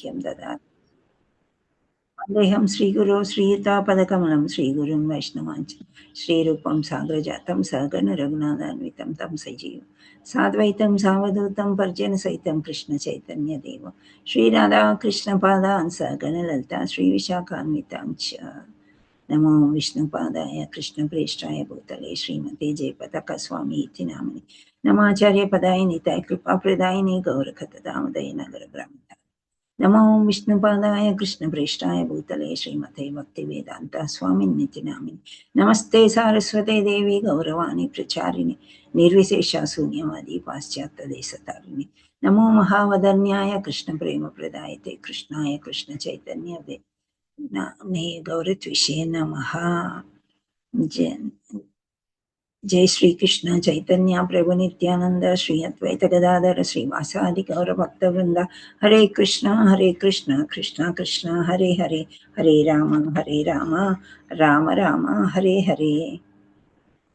सायुज्यं ददाति। వందేహం శ్రీగురో శ్రీయుతాపదకమలం శ్రీగురుం వైష్ణవాంచ శ్రీరూపం సాగ్రజాతం సగణ రఘునాథాన్వితం తం సజీవం సాద్వైతం సావధూతం పరిజన సహితం కృష్ణ చైతన్య దేవ శ్రీరాధా కృష్ణ పాదాన్ సగణ లలిత శ్రీ విశాఖాన్వితాంచ నమో విష్ణుపాదాయ కృష్ణప్రేష్టాయ భూతలే శ్రీమతే జయపతాక స్వామి ఇతి నామిని నమాచార్య పదాయ నితాయ కృపాప్రదాయిని గౌరఖతదామదయ నగర గ్రామ నమో విష్ణుపాదాయ కృష్ణప్రేష్టాయ భూతలే శ్రీమతే భక్తివేదాంత స్వామిన్నితి నామిని నమస్తే సారస్వతే దేవి గౌరవాణి ప్రచారిణి నిర్విశేష శూన్యవాది పాశ్చాత్య దేశతారిణి నమో మహావదన్యాయ కృష్ణ ప్రేమ ప్రదాయతే కృష్ణాయ కృష్ణ చైతన్య నే గౌరత్విషే నమః. जय श्री कृष्ण चैतन्य प्रभु नित्यानंद श्री अद्वैत गदाधर श्रीवासादि गौर भक्त वृंद हरे कृष्ण कृष्ण कृष्ण हरे हरे हरे राम राम राम हरे हरे.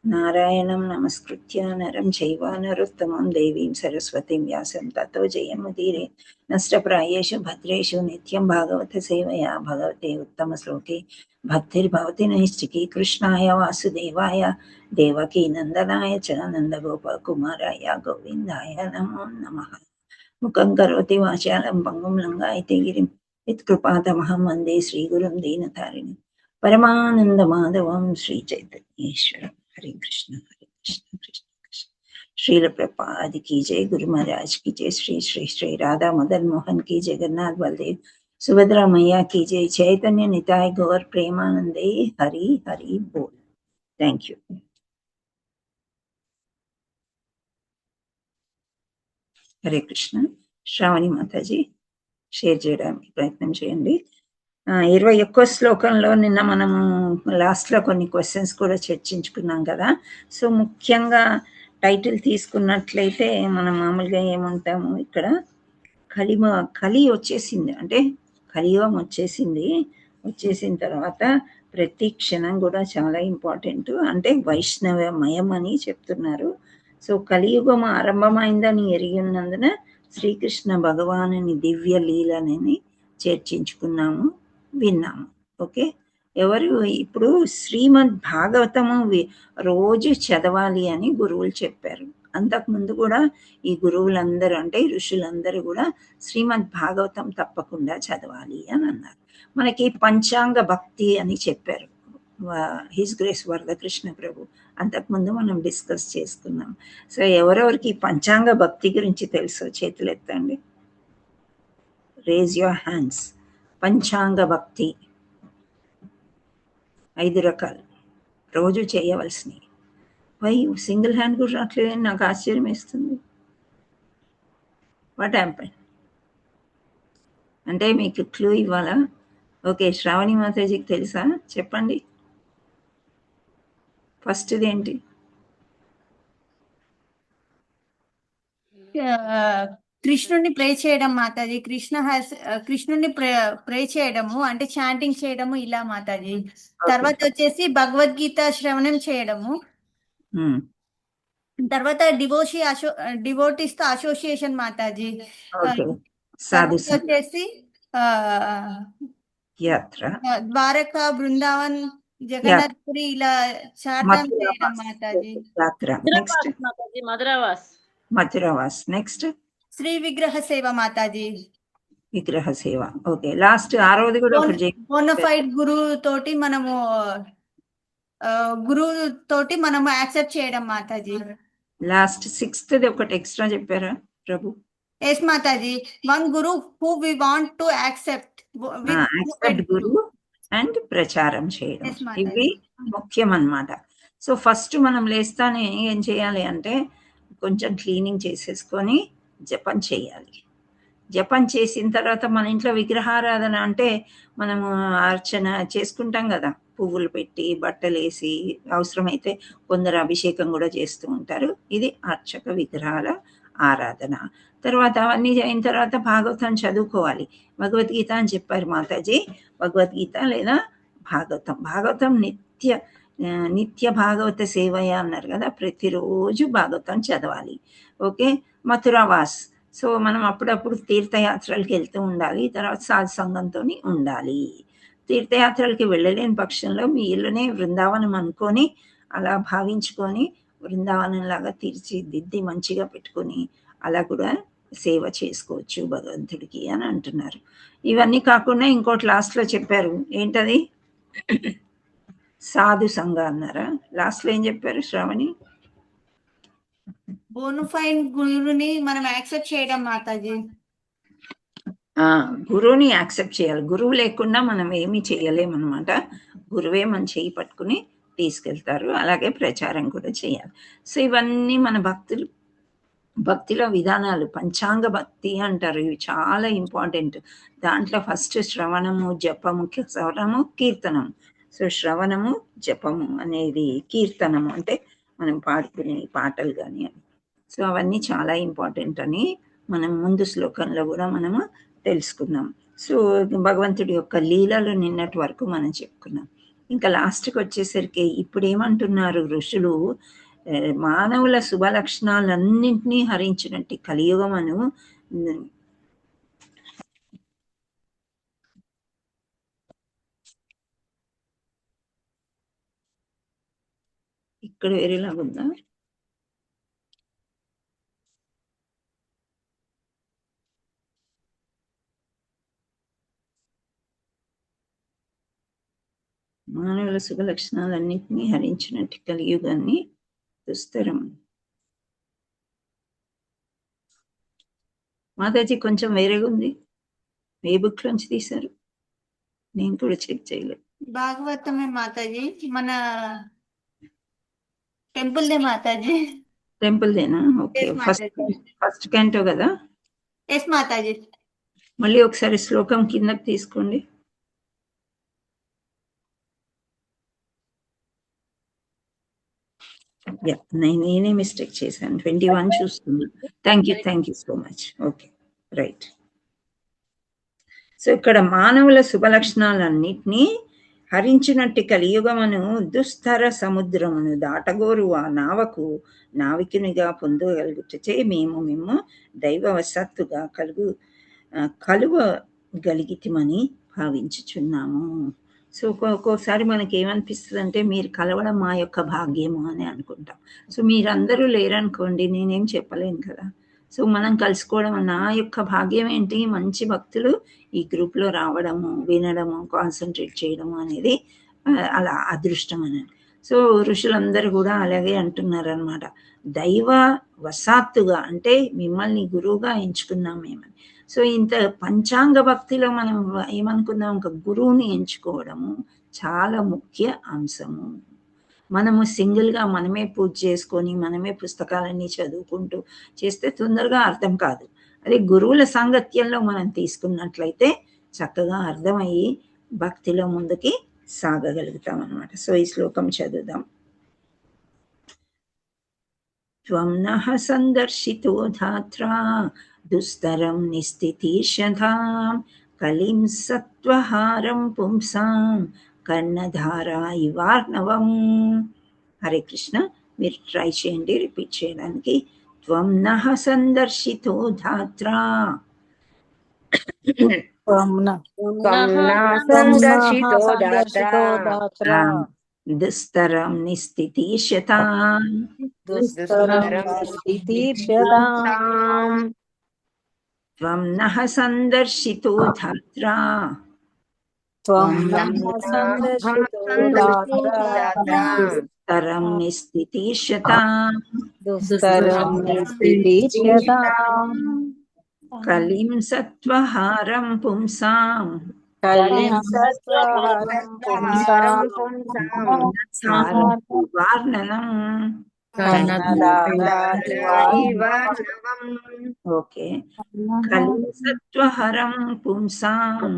नारायणं नमस्कृत्य नरं चैव नरोत्तमं देवीं सरस्वतीं व्यासं ततो जयमुदीरे. नष्टप्रायेषु भद्रेषु नित्यं भागवत सेवया भगवते उत्तमश्लोके भक्तिर्भवति नैष्टिकी. कृष्णाय वासुदेवाय देवकी नंदनाय च नन्दगोपकुमाराय गोविन्दाय नमो नमः. मुखं करोति वाचालं पङ्गुं लङ्घयते गिरिं यत्कृपातमहं वन्दे श्रीगुरुं दीनतारिणीं परमानन्दमाधवं श्रीचैतन्येश्वरम्. हरे कृष्ण कृष्ण कृष्ण. श्रील प्रभुपाद की जय. गुरु महाराज की जय. श्री श्री श्री राधा मदन मोहन की जगन्नाथ बलदेव सुभद्रा मैया की जय. चैतन्य निताय गौर प्रेमानंदे. हरि हरि बोल. Thank you. హరే కృష్ణ. శ్రావణి మాతాజీ షేర్ చేయడానికి ప్రయత్నం చేయండి. 21వ శ్లోకంలో నిన్న మనము లాస్ట్లో కొన్ని క్వశ్చన్స్ కూడా చర్చించుకున్నాం కదా. సో ముఖ్యంగా టైటిల్ తీసుకున్నట్లయితే మనం మామూలుగా ఏముంటాము, ఇక్కడ కలి వచ్చేసింది, అంటే కలియుగం వచ్చేసిన తర్వాత ప్రతి క్షణం కూడా చాలా ఇంపార్టెంట్, అంటే వైష్ణవమయం అని చెప్తున్నారు. సో కలియుగం ఆరంభమైందని ఎరిగి ఉన్నందున శ్రీకృష్ణ భగవానుని దివ్య లీలని చర్చించుకున్నాము, విన్నాము. ఓకే, ఎవరు ఇప్పుడు శ్రీమద్ భాగవతము రోజు చదవాలి అని గురువులు చెప్పారు. అంతకుముందు కూడా ఈ గురువులందరూ, అంటే ఋషులందరూ కూడా శ్రీమద్ భాగవతం తప్పకుండా చదవాలి అని అన్నారు. మనకి పంచాంగ భక్తి అని చెప్పారు హిస్ గ్రేస్ వరదకృష్ణ ప్రభు. అంతకుముందు మనం డిస్కస్ చేసుకున్నాం. సో ఎవరెవరికి పంచాంగ భక్తి గురించి తెలుసో చేతులు ఎత్తండి, రేజ్ యువర్ హ్యాండ్స్. పంచాంగ భక్తి 5 రకాలు, రోజు చేయవలసినవి. వై సింగిల్ హ్యాండ్ కూడా రావట్లేదని నాకు ఆశ్చర్యం వేస్తుంది. వాట్ హ్యాపెన్ అంటే మీకు క్లూ ఇవ్వాలా? ఓకే, శ్రావణి మాతాజీకి తెలుసా? చెప్పండి. ఫస్ట్ది ఏంటి? కృష్ణుని ప్రే చేయడం మాతాజీ. కృష్ణుని ప్రే చేయడము అంటే చాంటింగ్ చేయడము ఇలా మాతాజీ. తర్వాత వచ్చేసి భగవద్గీత శ్రవణం చేయడము. తర్వాత డివోటీస్ తో అసోసియేషన్ మాతాజీ. వచ్చేసి ద్వారకా, బృందావన్, జగన్నాథపురి ఇలా చార్ధాం చేయడం మాతాజీ. మధురవాస్. నెక్స్ట్ శ్రీ విగ్రహ సేవ మాతాజీ. విగ్రహ సేవ. ఓకే, లాస్ట్ 6వది కూడా బోనఫైడ్ గురువు తోటి మనము యాక్సెప్ట్ చేయడం మాతాజీ. లాస్ట్ 6th ఒకటి ఎక్స్ట్రా చెప్పారా Prabhu? Yes Mataji. One guru who we want to accept guru and ప్రచారం చేయడం, ఇవి ముఖ్యం అన్నమాట. సో ఫస్ట్ మనం లేస్తానే ఏం చేయాలి అంటే కొంచెం క్లీనింగ్ చేసేసుకొని జపం చేయాలి. జపం చేసిన తర్వాత మన ఇంట్లో విగ్రహారాధన అంటే మనము అర్చన చేసుకుంటాం కదా, పువ్వులు పెట్టి బట్టలు వేసి, అవసరమైతే కొందరు అభిషేకం కూడా చేస్తూ ఉంటారు. ఇది అర్చక విగ్రహాల ఆరాధన. తర్వాత అవన్నీ అయిన తర్వాత భాగవతం చదువుకోవాలి. భగవద్గీత అని చెప్పారు మాతాజీ. భగవద్గీత లేదా భాగవతం నిత్య భాగవత సేవయ అన్నారు కదా, ప్రతిరోజు భాగవతం చదవాలి. ఓకే, మథురావాస్. సో మనం అప్పుడప్పుడు తీర్థయాత్రలకు వెళ్తూ ఉండాలి, తర్వాత సాధు సంఘంతో ఉండాలి. తీర్థయాత్రలకి వెళ్ళలేని పక్షంలో మీ ఇల్లునే బృందావనం అనుకొని అలా భావించుకొని బృందావనంలాగా తీర్చిదిద్ది మంచిగా పెట్టుకొని అలా కూడా సేవ చేసుకోవచ్చు భగవంతుడికి అని అంటున్నారు. ఇవన్నీ కాకుండా ఇంకోటి లాస్ట్లో చెప్పారు, ఏంటది? సాధు సంఘ అన్నారా? లాస్ట్లో ఏం చెప్పారు శ్రావణి? బోనఫైడ్ గురువుని మనం యాక్సెప్ట్ చేయడం మాతాజీ. గురువుని యాక్సెప్ట్ చేయాలి. గురువు లేకుండా మనం ఏమీ చేయలేమన్నమాట. గురువే మన చేయి పట్టుకుని తీసుకెళ్తారు. అలాగే ప్రచారం కూడా చేయాలి. సో ఇవన్నీ మన భక్తిలో విధానాలు. పంచాంగ భక్తి అంటారు. ఇవి చాలా ఇంపార్టెంట్. దాంట్లో ఫస్ట్ శ్రవణము, జపము, శ్రవణము, కీర్తనము. సో శ్రవణము, జపము అనేది కీర్తనము అంటే మనం పాడుకునే పాటలు కానీ. సో అవన్నీ చాలా ఇంపార్టెంట్ అని మనం ముందు శ్లోకంలో కూడా మనము తెలుసుకున్నాం. సో భగవంతుడి యొక్క లీలలు నిన్నటి వరకు మనం చెప్పుకున్నాం. ఇంకా లాస్ట్కి వచ్చేసరికి ఇప్పుడు ఏమంటున్నారు ఋషులు, మానవుల శుభ లక్షణాలన్నింటినీ హరించినట్టు కలియుగమను ఇక్కడ వేరేలాగుందా? మానవుల శుభ లక్షణాలన్నింటినీ హరించినట్టు కలియుగాన్ని దుస్తరం. మాతాజీ కొంచెం వేరేగా ఉంది. ఏ బుక్ నుంచి తీశారు? నేను కూడా చెక్ చేయలేదు. భాగవతమే మాతాజీ, మన టెంపుల్ దే మాతాజీ. టెంపుల్ దేనా? ఓకే. ఫస్ట్ క్యాంటో కదా? ఎస్ మాతాజీ. మళ్ళీ ఒకసారి శ్లోకం కిందకి తీసుకోండి. నేనే మిస్టేక్ చేశాను. 21 చూస్తున్నా. Thank you so much. Okay, right. So ఇక్కడ మానవుల శుభ లక్షణాలన్నిటినీ హరించినట్టు కలియుగమును దుస్తర సముద్రమును దాటగోరు ఆ నావకు నావికునిగా పొందగలుగుటచే మేము దైవవశత్తుగా కలువగలిగితిమని భావించుచున్నాము. సో ఒక్కోసారి మనకి ఏమనిపిస్తుంది అంటే మీరు కలవడం మా యొక్క భాగ్యము అని అనుకుంటాం. సో మీరందరూ లేరనుకోండి, నేనేం చెప్పలేను కదా. సో మనం కలుసుకోవడం నా యొక్క భాగ్యం ఏంటి? మంచి భక్తులు ఈ గ్రూప్లో రావడము, వినడము, కాన్సన్ట్రేట్ చేయడము అనేది అలా అదృష్టం అని. సో ఋషులందరూ కూడా అలాగే అంటున్నారు అనమాట. దైవ వశాత్తుగా అంటే మిమ్మల్ని గురువుగా ఎంచుకున్నాం మేమని. సో ఇంత పంచాంగ భక్తిలో మనం ఏమనుకుందాం, ఒక గురువుని ఎంచుకోవడము చాలా ముఖ్య అంశము. మనము సింగిల్గా మనమే పూజ చేసుకొని మనమే పుస్తకాలన్నీ చదువుకుంటూ చేస్తే తొందరగా అర్థం కాదు. అదే గురువుల సాంగత్యంలో మనం తీసుకున్నట్లయితే చక్కగా అర్థమయ్యి భక్తిలో ముందుకి సాగగలుగుతాం అన్నమాట. సో ఈ శ్లోకం చదువుదాం. త్వం నః సందర్శితో ధాత్రా దుస్తరం నిస్థితీషధాం కలిం సత్వహారం పుంసాం కర్ణధారా ఇవార్ణవం. హరే కృష్ణ. మీరు ట్రై చేయండి రిపీట్ చేయడానికి. త్వం నః సందర్శితో ధాత్రా దుస్తరం నిస్థితీషతాం త్వం నః సందర్శితో ధాత్రా దుస్తరం నిస్థితీషతాం కలిం సత్వహారం పుంసాం వార్ణనం. ఓకే. కలిం సత్వహరం పుంసాం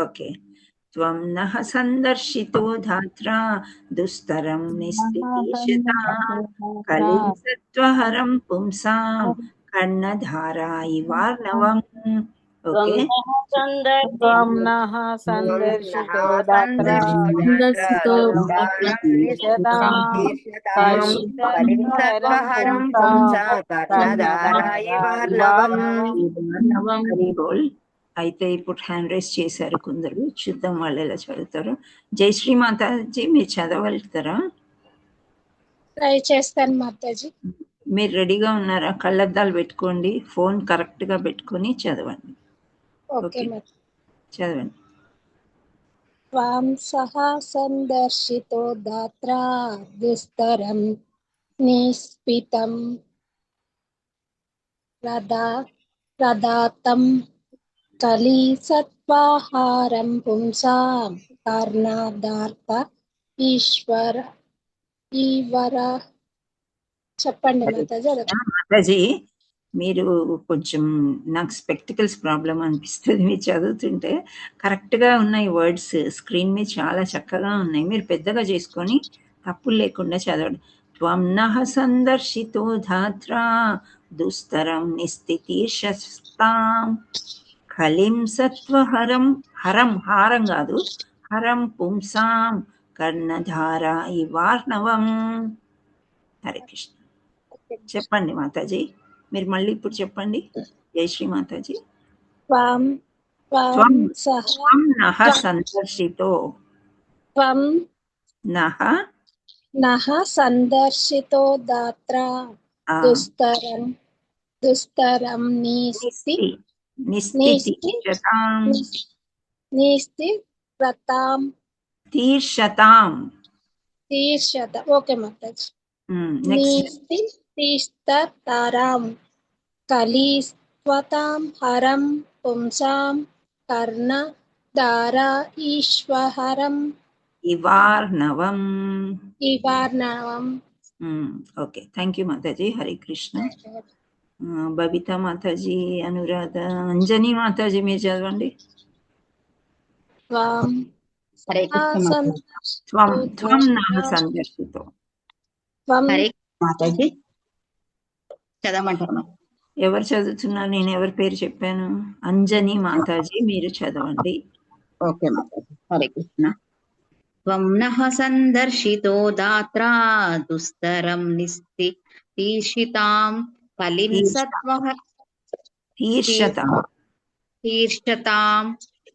ఓకే. త్వం నః సందర్శితో ధాత్రా దుస్తరం నిస్థితీషతాం కలిం సత్వహరం పుంసాం కర్ణధారా ఇవార్ణవం. ఓకే. త్వం నః సందర్శితో దాత్ర సందర్శితో శతాం కలిసర్వహరం కర్ణధారాయివార్ణవం. హరి బోల్. అయితే ఇప్పుడు హ్యాండ్ రైస్ చేశారు కొందరు, చూద్దాం వాళ్ళు ఎలా చదువుతారు. జయశ్రీ మాతాజీ మీరు చదవగలుగుతారా? ట్రై చేస్తాను మాతాజీ. మీరు రెడీగా ఉన్నారా? కళ్ళద్దాలు పెట్టుకోండి, ఫోన్ కరెక్ట్ గా పెట్టుకొని చదవండి. ఓకే మాతాజీ. చదవండి. త్వాం సహా సందర్శితో దాత్రా దుస్తరం నిస్పితం ప్రదాతం కలిసత్వాహారం పుంసాం కర్ణాదార్త ఈశ్వర చెప్పండి మాతాజీ. మాతాజీ మీరు కొంచెం, నాకు స్పెక్టికల్స్ ప్రాబ్లం అనిపిస్తుంది మీరు చదువుతుంటే. కరెక్ట్గా ఉన్నాయి వర్డ్స్, స్క్రీన్ మీద చాలా చక్కగా ఉన్నాయి. మీరు పెద్దగా చేసుకొని తప్పులు లేకుండా చదవండి. త్వం నః సందర్శితో ధాత్రా దుస్తరం నిస్థితిర్షస్తాం కలిం సత్వహరం, హరం హారం కాదు, హరం పుంసాం కర్ణధారా ఇవార్ణవం. హరే కృష్ణ. చెప్పండి మాతాజీ, మీరు మళ్ళీ ఇప్పుడు చెప్పండి. జయశ్రీ మాతాజీ. త్వం నః సందర్శితో, త్వం నః నః సందర్శితో దాత్రా దుస్తరం తీర్షతాం. ఓకే మాతాజీ. తీస్తతారాం కలిస్త్వతాం హరం పుంసాం కర్ణధారా ఈశ్వరం ఇవార్ణవం. Okay, thank you Mataji. Hare Krishna. Babita Mataji, Anuradha, Anjani Mataji మీరు చదవండి. త్వం నః సందర్శితో. మాతాజీ చదవమంటారు. ఎవరు చదువుతున్నారు? నేను ఎవరి పేరు చెప్పాను? అంజని మాతాజీ మీరు చదవండి. ఓకే మాతాజీ. హరే కృష్ణ. త్వం నః సందర్శితో దాత్రా దుస్తరం నిస్థితిర్షతాం కలిం తీర్షతాం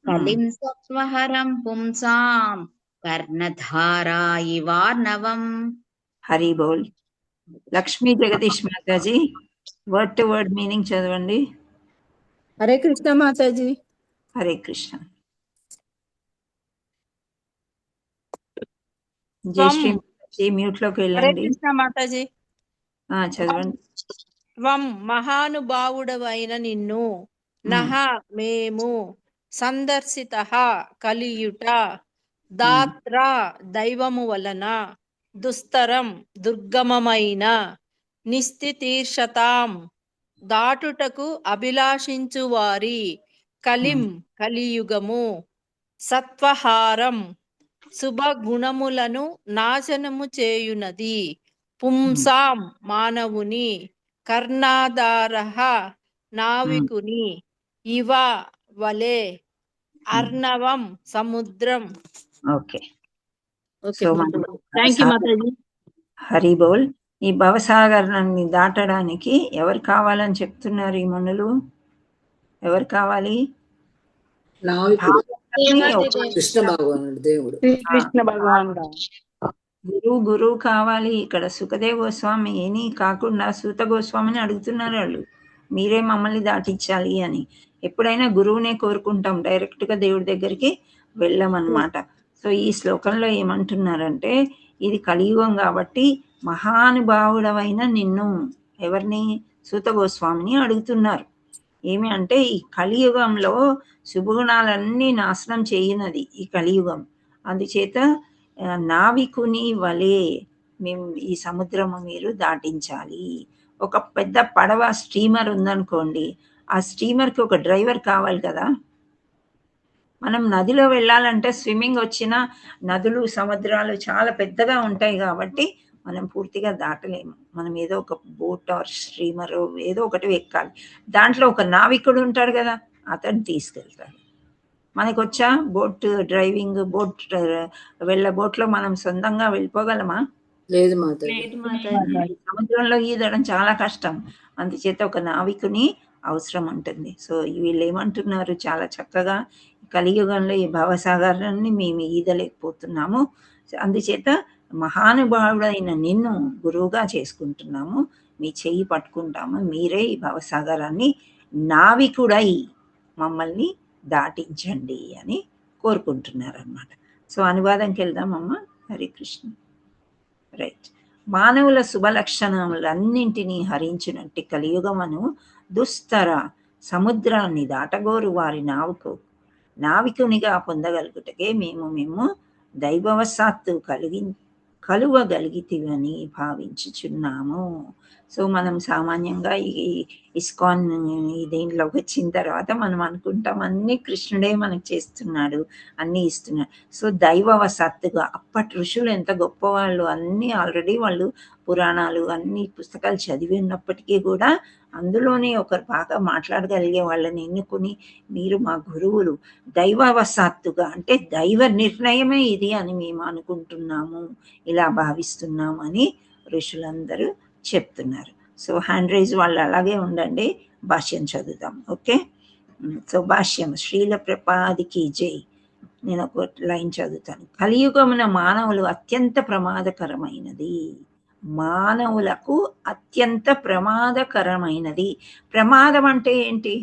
కలిం సత్వహరం పుంసాం కర్ణధారా ఇవార్ణవం. Hari Bol. Lakshmi Jagadish Mataji word to word meaning చదవండి. హరే కృష్ణ మాతాజీ. హరే కృష్ణ. జయశ్రీ మాతాజీ మ్యూట్ లోకి వెళ్ళండి. మాతాజీ చదవండి. త్వం మహానుభావుడవైన నిన్ను, నః మేము, సందర్శితః కలియుట, దాత్రా దైవము వలన, దుస్తరం దుర్గమమైన, నిస్థితీర్షతాం దాటుటకు అభిలాషించు వారి, కలిం కలియుగము, సత్వహారం శుభ గుణములను నాశనము చేయునది, పుంసాం మానవుని, కర్ణాధారః నావికుని, ఇవ వలే, అర్ణవం సముద్రం. Okay, thank you Mataji. Hari Bol. ఈ భవసాగరాన్ని దాటడానికి ఎవరు కావాలని చెప్తున్నారు ఈ మునులు? ఎవరు కావాలి? కృష్ణ భగవానుడు, దేవుడు, కృష్ణ భగవానుడు. గురువు కావాలి. ఇక్కడ సుఖదేవ్ గోస్వామి ఏని కాకుండా సూత గోస్వామిని అడుగుతున్నారు వాళ్ళు, మీరే మమ్మల్ని దాటించాలి అని. ఎప్పుడైనా గురువునే కోరుకుంటాం, డైరెక్ట్ గా దేవుడి దగ్గరికి వెళ్ళమన్నమాట. సో ఈ శ్లోకంలో ఏమంటున్నారంటే, ఇది కలియుగం కాబట్టి మహానుభావుడవైన నిన్ను, ఎవరిని? సూత గోస్వామిని అడుగుతున్నారు. ఏమి అంటే, ఈ కలియుగంలో శుభగుణాలన్నీ నాశనం చేయనది ఈ కలియుగం. అందుచేత నావికుని వలే మేము ఈ సముద్రము మీరు దాటించాలి. ఒక పెద్ద పడవ స్టీమర్ ఉందనుకోండి, ఆ స్టీమర్కి ఒక డ్రైవర్ కావాలి కదా. మనం నదిలో వెళ్ళాలంటే స్విమ్మింగ్ వచ్చిన నదులు సముద్రాలు చాలా పెద్దగా ఉంటాయి కాబట్టి మనం పూర్తిగా దాటలేము. మనం ఏదో ఒక బోట్ ఆర్ స్ట్రీమర్ ఏదో ఒకటి ఎక్కాలి. దాంట్లో ఒక నావికుడు ఉంటాడు కదా, ఆ అతను తీసుకెళ్తాడు. మనకు వచ్చా బోట్ డ్రైవింగ్, బోట్లో మనం సొంతంగా వెళ్ళిపోగలమా? లేదు మాతాజీ. లేదు మాతాజీ. సముద్రంలో ఈదడం చాలా కష్టం, అందుచేత ఒక నావికుని అవసరం ఉంటుంది. సో వీళ్ళు ఏమంటున్నారు, చాలా చక్కగా కలియుగంలో ఈ భవసాగరాన్ని మేము ఈదలేకపోతున్నాము, అందుచేత మహానుభావుడైన నిన్ను గురువుగా చేసుకుంటున్నాము, మీ చెయ్యి పట్టుకుంటాము, మీరే ఈ భవసాగరాన్ని నావికుడై మమ్మల్ని దాటించండి అని కోరుకుంటున్నారు అన్నమాట. సో అనువాదంకి వెళ్దామమ్మా. హరే కృష్ణ. రైట్. మానవుల శుభలక్షణములన్నింటినీ హరించినట్టి కలియుగమను దుస్తర సముద్రాన్ని దాటగోరు వారి నావికునిగా పొందగలుగుటకే మేము దైవవశాత్తు కలువగలిగితివని భావించుచున్నాము. సో మనం సామాన్యంగా ఈ ఇస్కాన్ దీంట్లోకి వచ్చిన తర్వాత మనం అనుకుంటాం అన్నీ కృష్ణుడే మనకు చేస్తున్నాడు, అన్నీ ఇస్తున్నాడు. సో దైవవశాత్తుగా అప్పటి ఋషులు ఎంత గొప్పవాళ్ళు, అన్నీ ఆల్రెడీ వాళ్ళు పురాణాలు అన్ని పుస్తకాలు చదివి ఉన్నప్పటికీ కూడా అందులోనే ఒకరు బాగా మాట్లాడగలిగే వాళ్ళని ఎన్నుకుని మీరు మా గురువులు, దైవవశాత్తుగా అంటే దైవ నిర్ణయమే ఇది అని మేము అనుకుంటున్నాము, ఇలా భావిస్తున్నాము అని ఋషులందరూ చెప్తున్నారు. సో హ్యాండ్ రైజ్ వాళ్ళు అలాగే ఉండండి, భాష్యం చదువుతాం. ఓకే. సో భాష్యం. శ్రీల ప్రపాదికి జై. నేను ఒక లైన్ చదువుతాను. కలియుగమున మానవులు అత్యంత ప్రమాదకరమైనది, మానవులకు అత్యంత ప్రమాదకరమైనది. ప్రమాదం అంటే ఏంటి?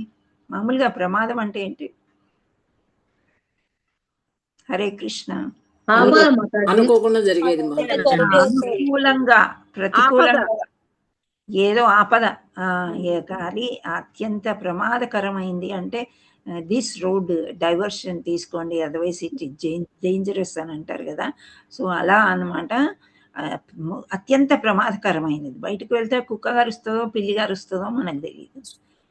మామూలుగా ప్రమాదం అంటే ఏంటి? హరే కృష్ణ. అనుకోకుండా జరిగేది అనుకూలంగా ప్రతికూలంగా ఏదో ఆపద. కానీ అత్యంత ప్రమాదకరమైంది అంటే దిస్ రోడ్ డైవర్షన్ తీసుకోండి, అదర్వైజ్ ఇట్ డేంజరస్ అని అంటారు కదా. సో అలా అన్నమాట. అత్యంత ప్రమాదకరమైనది. బయటకు వెళ్తే కుక్క గారుస్తుందో పిల్లి గారుస్తుందో మనకు తెలియదు.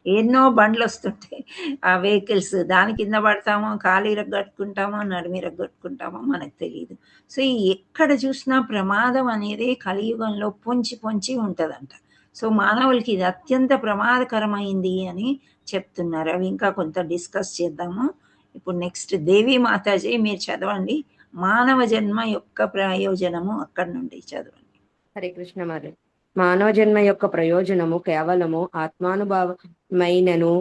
ఎన్నో బండ్లు వస్తుంటాయి, ఆ వెహికల్స్, దాని కింద పడతామో, కాలు ఇరగొట్టుకుంటామో, నడుము ఇరగొట్టుకుంటామో మనకు తెలియదు. సో ఎక్కడ చూసినా ప్రమాదం అనేది కలియుగంలో పొంచి పొంచి ఉంటుందంట. సో మానవులకి ఇది అత్యంత ప్రమాదకరమైంది అని చెప్తున్నారు. అవి ఇంకా కొంత డిస్కస్ చేద్దాము. ఇప్పుడు నెక్స్ట్ దేవి మాతాజీ మీరు చదవండి. మానవ జన్మ యొక్క ప్రయోజనము అక్కడి నుండి చదవండి. హరే కృష్ణ. మరి మానవ జన్మ యొక్క ప్రయోజనము కేవలము ఆత్మానుభవమైనను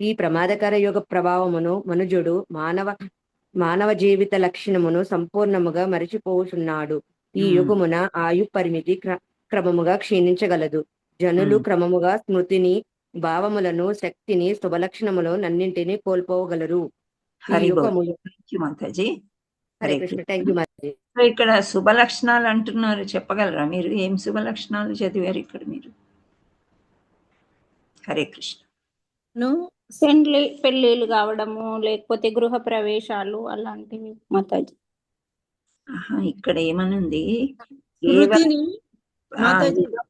ఈ ప్రమాదకర యుగ ప్రభావమును మనుజుడు మానవ జీవిత లక్షణమును సంపూర్ణముగా మరిచిపోతున్నాడు. ఈ యుగమున ఆయు పరిమితి క్రమముగా క్షీణించగలదు. జనులు క్రమముగా స్మృతిని, భావములను, శక్తిని, శుభలక్షణములు నన్నింటినీ కోల్పోగలరు. మాతాజీ. హరే కృష్ణ. Thank you Mataji. ఇక్కడ శుభ లక్షణాలు అంటున్నారు, చెప్పగలరా మీరు? ఏం శుభ లక్షణాలు చదివారు ఇక్కడ మీరు? హరే కృష్ణ. పెళ్లిళ్ళు కావడము, లేకపోతే గృహ ప్రవేశాలు అలాంటివి మాతాజీ. ఇక్కడ ఏమనుంది?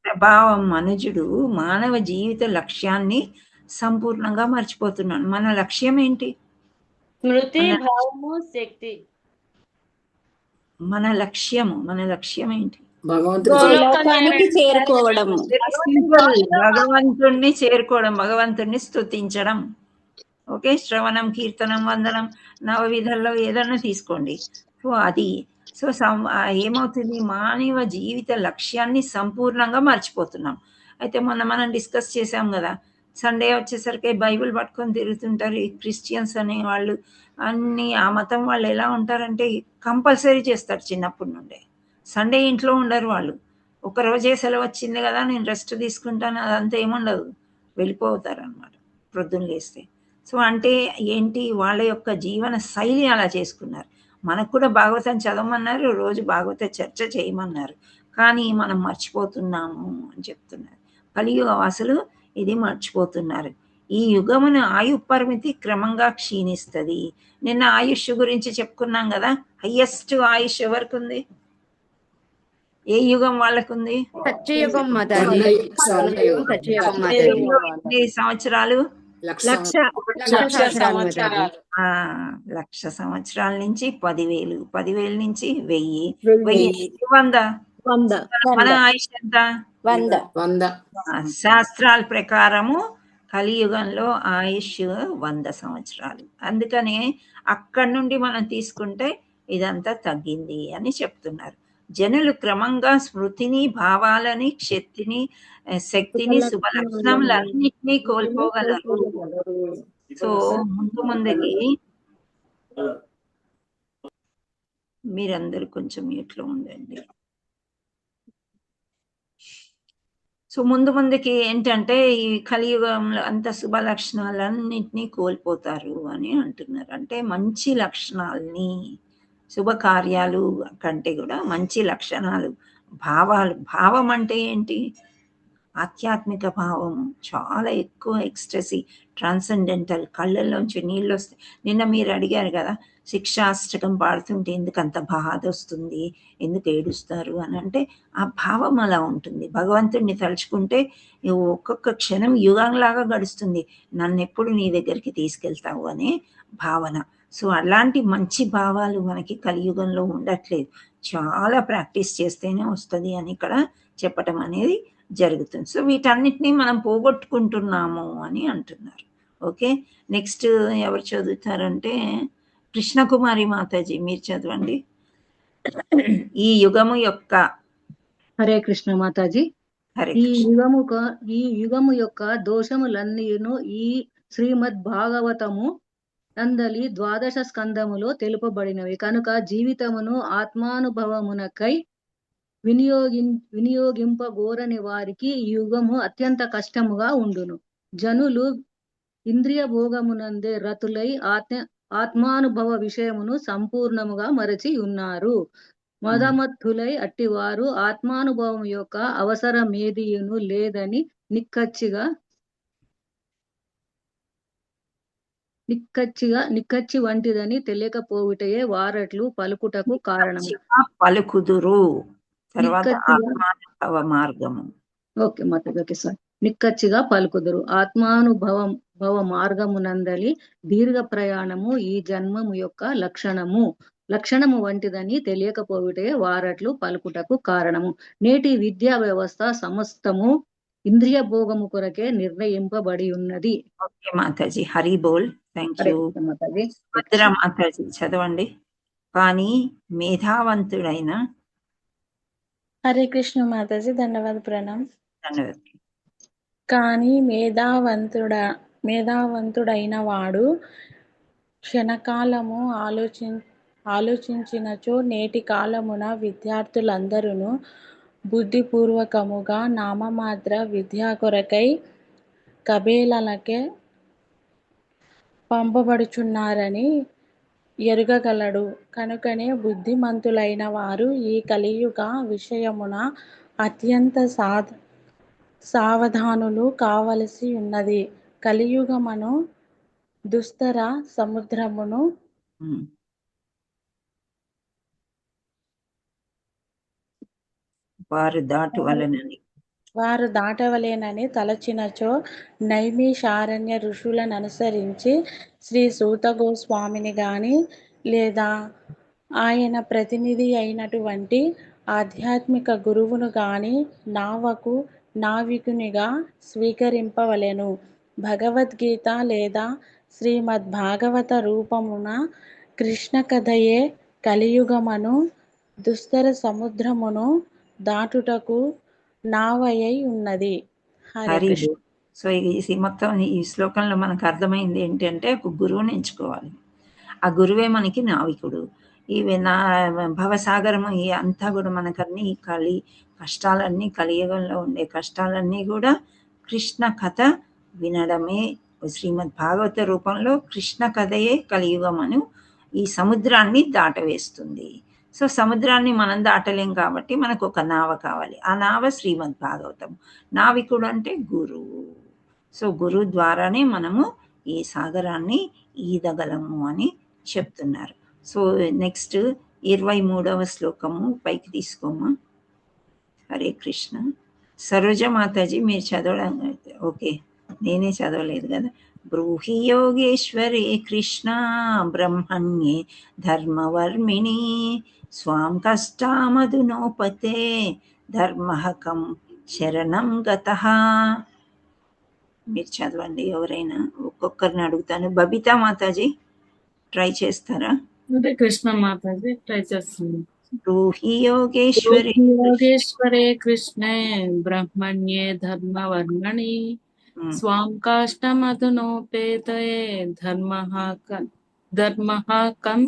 ప్రభావం మనుజుడు మానవ జీవిత లక్ష్యాన్ని సంపూర్ణంగా మర్చిపోతున్నాడు. మన లక్ష్యం ఏంటి? స్మృతి, భావము, శక్తి. మన లక్ష్యం ఏంటి? భగవంతుడికి చేరుకోవడము, భగవంతుణ్ణి చేరుకోవడం, భగవంతుణ్ణి స్తుతించడం. ఓకే. శ్రవణం, కీర్తనం, వందనం, నవవిధల్లో ఏదన్నా తీసుకోండి. సో అది సో ఏమవుతుంది? మానవ జీవిత లక్ష్యాన్ని సంపూర్ణంగా మర్చిపోతున్నాం. అయితే మనం డిస్కస్ చేసాం కదా, సండే వచ్చేసరికి బైబిల్ పట్టుకొని తిరుగుతుంటారు ఈ క్రిస్టియన్స్ అనే వాళ్ళు. అన్ని ఆ మతం వాళ్ళు ఎలా ఉంటారంటే కంపల్సరీ చేస్తారు చిన్నప్పటి నుండే. సండే ఇంట్లో ఉండరు వాళ్ళు. ఒకరోజే సెలవు వచ్చింది కదా నేను రెస్ట్ తీసుకుంటాను అదంతా ఏముండదు, వెళ్ళిపోతారు అనమాట ప్రొద్దున లేస్తే. సో అంటే ఏంటి? వాళ్ళ యొక్క జీవన శైలి అలా చేసుకున్నారు. మనకు కూడా భాగవతం చదవమన్నారు, రోజు భాగవత చర్చ చేయమన్నారు, కానీ మనం మర్చిపోతున్నాము అని చెప్తున్నారు. కలియుగ వాసులు ఇది మర్చిపోతున్నారు. ఈ యుగమున ఆయు పరిమితి క్రమంగా క్షీణిస్తుంది. నిన్న ఆయుష్ గురించి చెప్పుకున్నాం కదా. హయ్యెస్ట్ ఆయుష్ ఎవరికి ఉంది? ఏ యుగం వాళ్ళకుంది? సత్యయుగం మాతాజీ. ఎన్ని సంవత్సరాలు? 1,00,000 సంవత్సరాలు. 1,00,000 సంవత్సరాల నుంచి 10,000, 10,000 నుంచి 1000, 100. మన ఆయుష్ ఎంత? 100. శాస్త్రాల ప్రకారము కలియుగంలో ఆయుష్ 100 సంవత్సరాలు. అందుకనే అక్కడి నుండి మనం తీసుకుంటే ఇదంతా తగ్గింది అని చెప్తున్నారు. జనులు క్రమంగా స్మృతిని, భావాలని, శక్తిని, శుభలక్షణములన్నిటినీ కోల్పోగలరు. సో ముందుకి మీరందరూ కొంచెం మ్యూట్లో ఉండండి. సో ముందుకి ఏంటంటే ఈ కలియుగంలో అంత శుభ లక్షణాలన్నింటినీ కోల్పోతారు అని అంటున్నారు. అంటే మంచి లక్షణాలని, శుభకార్యాలు కంటే కూడా మంచి లక్షణాలు, భావం అంటే ఏంటి? ఆధ్యాత్మిక భావము చాలా ఎక్కువ, ఎక్స్ట్రెసీ, ట్రాన్సెండెంటల్, కళ్ళల్లోంచి నీళ్ళు వస్తాయి. నిన్న మీరు అడిగారు కదా, శిక్షాష్టకం పాడుతుంటే ఎందుకు అంత బాధ వస్తుంది, ఎందుకు ఏడుస్తారు అని. అంటే ఆ భావం అలా ఉంటుంది. భగవంతుడిని తలుచుకుంటే ఒక్కొక్క క్షణం యుగంలాగా గడుస్తుంది, నన్ను ఎప్పుడు నీ దగ్గరికి తీసుకెళ్తావు అనే భావన. సో అలాంటి మంచి భావాలు మనకి కలియుగంలో ఉండట్లేదు. చాలా ప్రాక్టీస్ చేస్తేనే వస్తుంది అని ఇక్కడ చెప్పటం అనేది జరుగుతుంది. సో వీటన్నిటినీ మనం పోగొట్టుకుంటున్నాము అని అంటున్నారు. ఓకే, నెక్స్ట్ ఎవరు చదువుతారంటే కృష్ణకుమారి మాతాజీ, మీరు చదవండి. ఈ యుగము యొక్క. హరే కృష్ణ మాతాజీ. ఈ యుగము యొక్క దోషములన్నీను ఈ శ్రీమద్ భాగవతము నందలి 12 స్కందములో తెలుపబడినవి కనుక జీవితమును ఆత్మానుభవమునకై వినియోగింపగోరని వారికి ఈ యుగము అత్యంత కష్టముగా ఉండును. జనులు ఇంద్రియ భోగమునందే రతులై ఆత్మానుభవ విషయమును సంపూర్ణముగా మరచి ఉన్నారు. మదమత్తులై అట్టివారు ఆత్మానుభవం యొక్క అవసరమేదియును లేదని నిక్కచ్చి వంటిదని తెలియకపోవుటయే వారట్లు పలుకుటకు కారణము. పలుకుదురు తర్వాత ఆత్మానుభవ మార్గము. Okay Mataji, okay sir. నిక్కచ్చిగా పలుకుదురు ఆత్మానుభవ మార్గమునందలి దీర్ఘ ప్రయాణము ఈ జన్మము యొక్క లక్షణము వంటిదని తెలియకపోవుటే వారట్లు పలుకుటకు కారణము. నేటి విద్యా వ్యవస్థ సమస్తము ఇంద్రియ భోగము కొరకే నిర్ణయింపబడి ఉన్నది. ఓకే మాతాజీ, హరి బోల్. థ్యాంక్ యూ మాతాజీ. మాతాజీ చదవండి. కానీ మేధావంతుడైన. హరే కృష్ణ మాతాజీ, ధన్యవాద ప్రణామ్. ధన్యవాదాలు. కానీ మేధావంతుడైన వాడు క్షణకాలము ఆలోచించినచో నేటి కాలమున విద్యార్థులందరూ బుద్ధిపూర్వకముగా నామమాత్ర విద్యా కొరకై కబేళలకే పంపబడుచున్నారని ఎరుగగలడు. కనుకనే బుద్ధిమంతులైన వారు ఈ కలియుగ విషయమున అత్యంత సావధానులు కావలసి ఉన్నది. కలియుగమును దుస్తర సముద్రమును వారు దాటవలేనని తలచినచో నైమిషారణ్య ఋషులను అనుసరించి శ్రీ సూత గోస్వామిని గాని లేదా ఆయన ప్రతినిధి అయినటువంటి ఆధ్యాత్మిక గురువును గాని నావికునిగా స్వీకరింపవలెను. భగవద్గీత లేదా శ్రీమద్ భాగవత రూపమున కృష్ణ కథయే కలియుగమును దుస్తర సముద్రమును దాటుటకు నావయై ఉన్నది. సో ఈ మొత్తం ఈ శ్లోకంలో మనకు అర్థమైంది ఏంటంటే ఒక గురువుని ఎంచుకోవాలి. ఆ గురువే మనకి నావికుడు. ఇవి భవసాగరము అంతా కూడా మనకన్నీ కష్టాలన్నీ, కలియుగంలో ఉండే కష్టాలన్నీ కూడా కృష్ణ కథ వినడమే. శ్రీమద్ భాగవత రూపంలో కృష్ణ కథయే కలియుగమను ఈ సముద్రాన్ని దాటవేస్తుంది. సో సముద్రాన్ని మనం దాటలేం కాబట్టి మనకు ఒక నావ కావాలి. ఆ నావ శ్రీమద్ భాగవతం. నావికుడు అంటే గురువు. సో గురువు ద్వారానే మనము ఈ సాగరాన్ని ఈదగలము అని చెప్తున్నారు. సో నెక్స్ట్ 23వ శ్లోకము పైకి తీసుకోమా. హరే కృష్ణ. సరోజ మాతాజీ మీరు చదవడం. ఓకే, నేనే చదవలేదు కదా. బ్రూహి యోగేశ్వరే కృష్ణ బ్రహ్మణ్యే ధర్మవర్మిణి స్వాం కష్టామధునోపతే ధర్మహకం శరణం గతః. మీరు చదవండి ఎవరైనా, ఒక్కొక్కరిని అడుగుతాను. బబితా మాతాజీ ట్రై చేస్తారా? హరే కృష్ణ మాతాజీ, ట్రై చేస్తుంది. బ్రూహి యోగేశ్వరి యోగేశ్వరే కృష్ణే బ్రహ్మణ్యే ధర్మవర్మణి స్వాం కాష్టమధునోపేతయే ధర్మః కం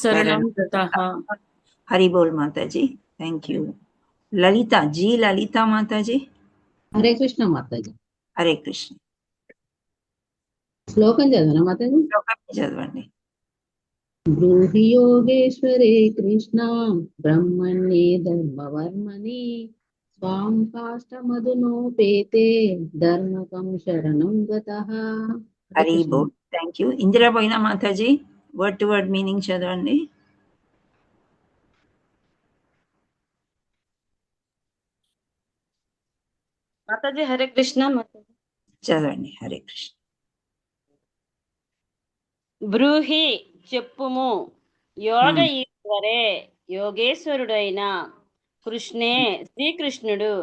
శరణం గతః. Hari Bol Mataji, thank you. లలిత జీ, లలిత మాతాజీ. హరే కృష్ణ మాతాజీ. హరే కృష్ణ. శ్లోకం చదవనా మాతాజీ? శ్లోకం చదవండి. బ్రూహి యోగేశ్వరే కృష్ణ బ్రహ్మణ్యే ధర్మవర్మణి స్వాం కాష్టమధునోపేతే ధర్మకం శరణం గతః. హరి బోల్, థ్యాంక్ యూ. ఇందిరా పోయినా Mataji word to word meaning చదవండి. మాతాజీ హరే కృష్ణ. మాతాజీ చదవండి. హరే కృష్ణ. బ్రూహి చెప్పుము, యోగ ఈశ్వరే యోగేశ్వరుడైన కృష్ణే శ్రీకృష్ణుడు,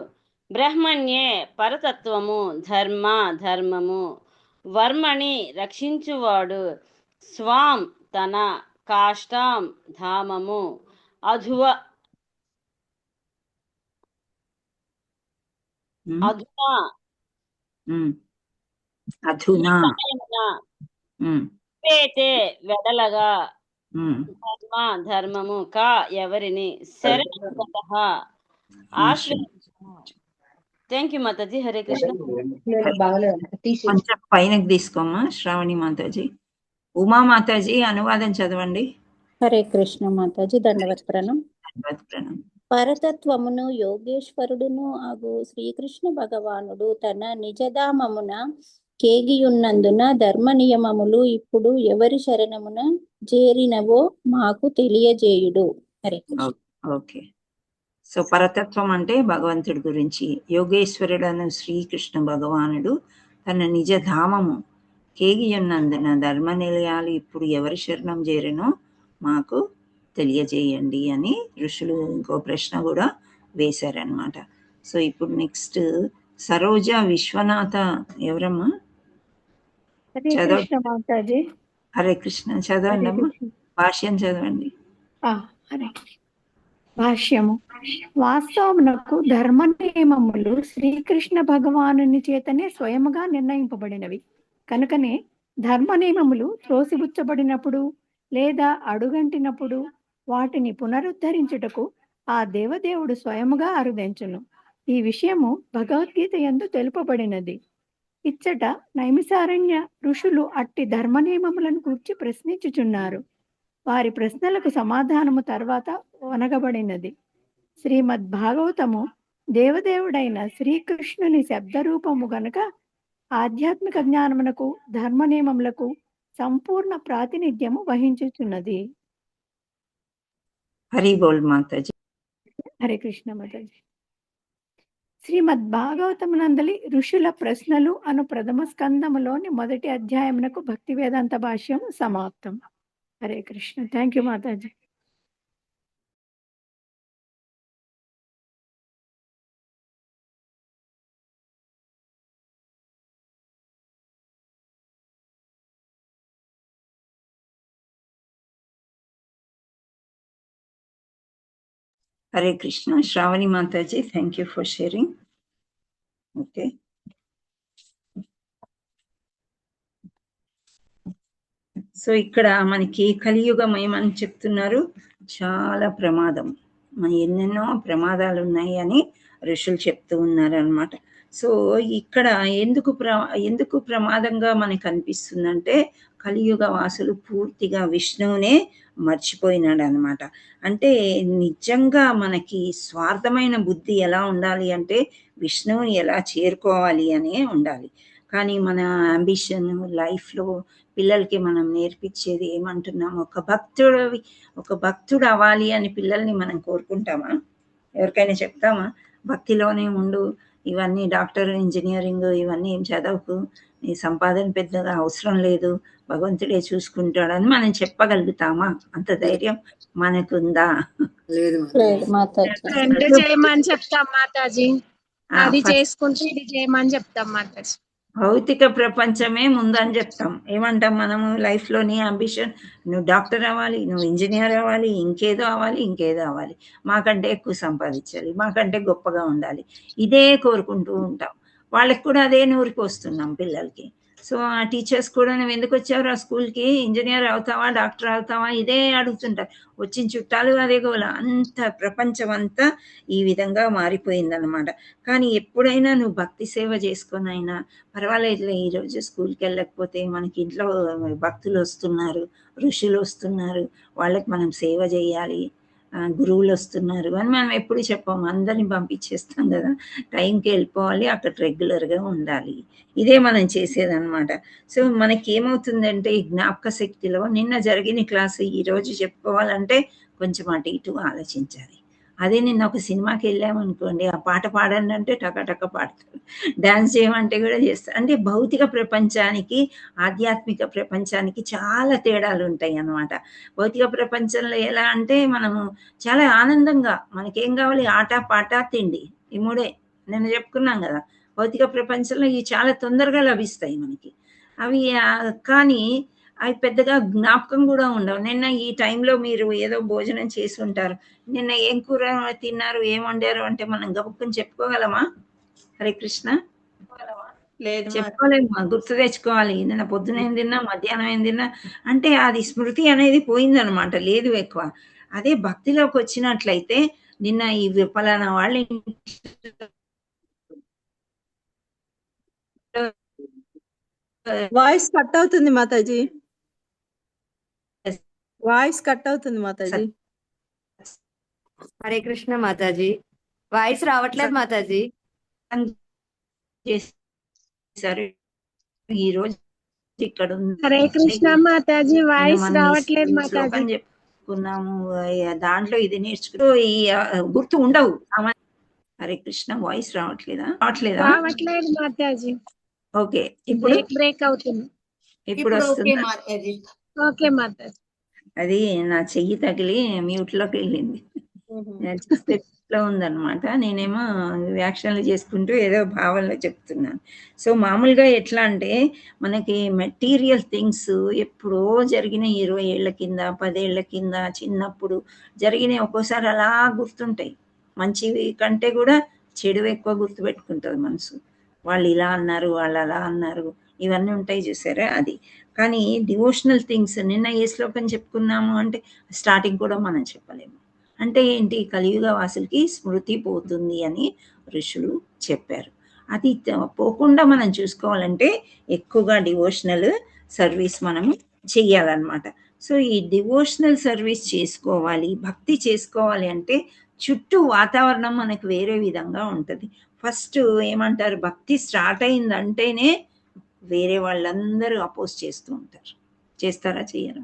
బ్రహ్మణ్యే పరతత్వము, ధర్మము, వర్మణి రక్షించువాడు, స్వాం తన, కాష్టాం ధామము, అధునా పేతే వెడలగా, ధర్మము కా ఎవరిని శరణగతః ఆశ్రయించు. Thank you Mataji. హరే కృష్ణ. కొంచెం పైనకి తీసుకోమ్మా శ్రావణి మాతాజీ. ఉమా మాతాజీ అనువాదం చదవండి. హరే కృష్ణ మాతాజీ, దండవత్ ప్రణం. పరతత్వమును యోగేశ్వరుడును అగు శ్రీకృష్ణ భగవానుడు తన నిజధామమున కేగియున్నందున ధర్మ నియమములు ఇప్పుడు ఎవరి శరణమున చేరినవో మాకు తెలియజేయుడు. హరే కృష్ణ. ఓకే, సో పరతత్వం అంటే భగవంతుడి గురించి. యోగేశ్వరుడను శ్రీకృష్ణ భగవానుడు తన నిజధామము కేగియున్నందున ధర్మ నిలయాలు ఇప్పుడు ఎవరి శరణం చేరినో మాకు తెలియజేయండి అని ఋషులు ఇంకో ప్రశ్న కూడా వేశారనమాట. సో ఇప్పుడు నెక్స్ట్ సరోజ విశ్వనాథ ఎవరమ్మా? మాతాజీ. హరే కృష్ణ, చదవండి అమ్మా. భాష్యం చదవండి. హరే భాష్యము. వాస్తవమునకు ధర్మ నియమములు శ్రీకృష్ణ భగవానుని చేతనే స్వయముగా నిర్ణయింపబడినవి కనుకనే ధర్మ నియమములు త్రోసిపుచ్చబడినప్పుడు లేదా అడుగంటినప్పుడు వాటిని పునరుద్ధరించుటకు ఆ దేవదేవుడు స్వయముగా అరుదించును. ఈ విషయము భగవద్గీత యందు తెలుపబడినది. ఇచ్చట నైమిసారణ్య ఋషులు అట్టి ధర్మ నియమములను గురించి ప్రశ్నించుచున్నారు. వారి ప్రశ్నలకు సమాధానము తర్వాత వనగబడినది. శ్రీమద్ భాగవతము దేవదేవుడైన శ్రీకృష్ణుని శబ్దరూపము గనుక ఆధ్యాత్మిక జ్ఞానమునకు ధర్మ నియమములకు సంపూర్ణ ప్రాతినిధ్యము వహించుచున్నది. హరి బోల్ మాతాజీ. హరే కృష్ణ మాతాజీ. శ్రీమద్ భాగవతమునందలి ఋషుల ప్రశ్నలు అను ప్రథమ స్కందములోని మొదటి అధ్యాయమునకు భక్తి వేదాంత భాష్యం సమాప్తం. హరే కృష్ణ. Thank you Mataji. హరే కృష్ణ. శ్రావణి మాతాజీ, thank you for sharing. Okay, so ఇక్కడ మనకి కలియుగం ఏమని చెప్తున్నారు? చాలా ప్రమాదం, మన ఎన్నెన్నో ప్రమాదాలు ఉన్నాయి అని ఋషులు చెప్తూ ఉన్నారు అనమాట. సో ఇక్కడ ఎందుకు ప్రమాదంగా మనకు అనిపిస్తుందంటే కలియుగ వాసులు పూర్తిగా విష్ణువునే మర్చిపోయినాడు అనమాట. అంటే నిజంగా మనకి స్వార్థమైన బుద్ధి ఎలా ఉండాలి అంటే విష్ణువుని ఎలా చేరుకోవాలి అనే ఉండాలి. కానీ మన అంబిషన్ లైఫ్లో పిల్లలకి మనం నేర్పించేది ఏమంటున్నాము? ఒక భక్తుడు అవ్వాలి అని పిల్లల్ని మనం కోరుకుంటామా? ఎవరికైనా చెప్తామా? భక్తిలోనే ఉండు, ఇవన్నీ డాక్టర్ ఇంజనీరింగ్ ఇవన్నీ ఏం చదవకు, నీ సంపాదన పెద్దగా అవసరం లేదు, భగవంతుడే చూసుకుంటాడని మనం చెప్పగలుగుతామా? అంత ధైర్యం మనకుందా? లేదు మాతాజీ. చేయమని చెప్తాం మాతాజీ, అది చేసుకుంటే ఇది చేయమని చెప్తాం మాతాజీ. భౌతిక ప్రపంచమే ముందని చెప్తాం. ఏమంటాం మనము లైఫ్‌లో నీ అంబిషన్ నువ్వు డాక్టర్ అవ్వాలి, నువ్వు ఇంజినీర్ అవ్వాలి, ఇంకేదో అవ్వాలి, ఇంకేదో అవ్వాలి. మాకంటే ఎక్కువ సంపాదించాలి, మాకంటే గొప్పగా ఉండాలి. ఇదే కోరుకుంటూ ఉంటాం. వాళ్ళకి కూడా అదే నూరిపోస్తున్నాం పిల్లలకి. సో, ఆ టీచర్స్ కూడా "నువ్వెందుకొచ్చావురా స్కూల్‌కి? ఇంజినీర్ అవుతావా? డాక్టర్ అవుతావా?" ఇదే అడుగుతుంటారు. వచ్చిన చుట్టాలు అదే గోల. అంత ప్రపంచం అంతా ఈ విధంగా మారిపోయిందనమాట. కానీ ఎప్పుడైనా నువ్వు భక్తి సేవ చేసుకొనైనా పర్వాలేదులే ఈరోజు స్కూల్కి వెళ్ళకపోతే మనకి ఇంట్లో భక్తులు వస్తున్నారు, ఋషులు వస్తున్నారు, వాళ్ళకి మనం సేవ చేయాలి, గురువులు వస్తున్నారు అని మనం ఎప్పుడు చెప్పాము. అందరిని పంపించేస్తాం కదా, టైంకి వెళ్ళిపోవాలి, అక్కడ రెగ్యులర్గా ఉండాలి. ఇదే మనం చేసేదన్నమాట. సో మనకి ఏమవుతుందంటే ఈ జ్ఞాపక శక్తిలో నిన్న జరిగిన క్లాసు ఈరోజు చెప్పుకోవాలంటే కొంచెం అటు ఇటు ఆలోచించాలి. అదే నిన్న ఒక సినిమాకి వెళ్ళామనుకోండి, ఆ పాట పాడండి అంటే టక పాడతారు, డాన్స్ చేయమంటే కూడా చేస్తారు. అంటే భౌతిక ప్రపంచానికి ఆధ్యాత్మిక ప్రపంచానికి చాలా తేడాలు ఉంటాయి అన్నమాట. భౌతిక ప్రపంచంలో ఎలా అంటే మనము చాలా ఆనందంగా మనకేం కావాలి, ఆట పాట తిండి, ఈ మూడే నేను చెప్పుకున్నాం కదా. భౌతిక ప్రపంచంలో ఇవి చాలా తొందరగా లభిస్తాయి మనకి. అవి కానీ అవి పెద్దగా జ్ఞాపకం కూడా ఉండవు. నిన్న ఈ టైంలో మీరు ఏదో భోజనం చేసి ఉంటారు, నిన్న ఏం కూర తిన్నారు, ఏం వండారు అంటే మనం గబుక్కుని చెప్పుకోగలమా? హరే కృష్ణ. లేదు చెప్పుకోలేము, గుర్తు తెచ్చుకోవాలి. నిన్న పొద్దున ఏం తిన్నా, మధ్యాహ్నం ఏం తిన్నా అంటే అది స్మృతి అనేది పోయిందనమాట, లేదు ఎక్కువ. అదే భక్తిలోకి వచ్చినట్లయితే నిన్న ఈ పలానా వాళ్ళ వాయిస్ కట్ అవుతుంది మాతాజీ, వాయిస్ కట్ అవుతుంది మాతాజీ. హరే కృష్ణ మాతాజీ, వాయిస్ రావట్లేదు మాతాజీ. సరే ఈ రోజు ఇక్కడ హరే కృష్ణ మాతాజీ, వాయిస్ రావట్లేదు మాతాజీ. చెప్పుకున్నాము, దాంట్లో ఇది నేర్చుకుంటూ ఈ గుర్తు ఉండవు. హరే కృష్ణ, వాయిస్ రావట్లేదా? రావట్లేదు మాతాజీ. ఓకే, ఇప్పుడు బ్రేక్ అవుతుంది. ఇప్పుడు వస్తుంది. ఓకే మాతాజీ. అది నా చెయ్యి తగిలి మ్యూట్ లోకి వెళ్ళింది, చూస్తే లో ఉందన్నమాట. నేనేమో వ్యాఖ్యానాలు చేసుకుంటూ ఏదో భావనలో చెప్తున్నాను. సో మామూలుగా ఎట్లా అంటే మనకి మెటీరియల్ థింగ్స్ ఎప్పుడో జరిగిన 20 ఏళ్ల కింద, 10 ఏళ్ల కింద, చిన్నప్పుడు జరిగినవి ఒక్కోసారి అలా గుర్తుంటాయి. మంచివి కంటే కూడా చెడు ఎక్కువ గుర్తుపెట్టుకుంటుంది మనసు. వాళ్ళు ఇలా అన్నారు, వాళ్ళు అలా అన్నారు, ఇవన్నీ ఉంటాయి చూసారా, అది. కానీ డివోషనల్ థింగ్స్ నిన్న ఏ శ్లోకం చెప్పుకున్నాము అంటే స్టార్టింగ్ కూడా మనం చెప్పలేము. అంటే ఏంటి, కలియుగ వాసులకి స్మృతి పోతుంది అని ఋషులు చెప్పారు. అది పోకుండా మనం చూసుకోవాలంటే ఎక్కువగా డివోషనల్ సర్వీస్ మనం చెయ్యాలన్నమాట. సో ఈ డివోషనల్ సర్వీస్ చేసుకోవాలి, భక్తి చేసుకోవాలి అంటే చుట్టూ వాతావరణం మనకు వేరే విధంగా ఉంటుంది. ఫస్ట్ ఏమంటారు, భక్తి స్టార్ట్ అయిందంటేనే వేరే వాళ్ళందరూ అపోజ్ చేస్తూ ఉంటారు. చేస్తారా, చెయ్యరా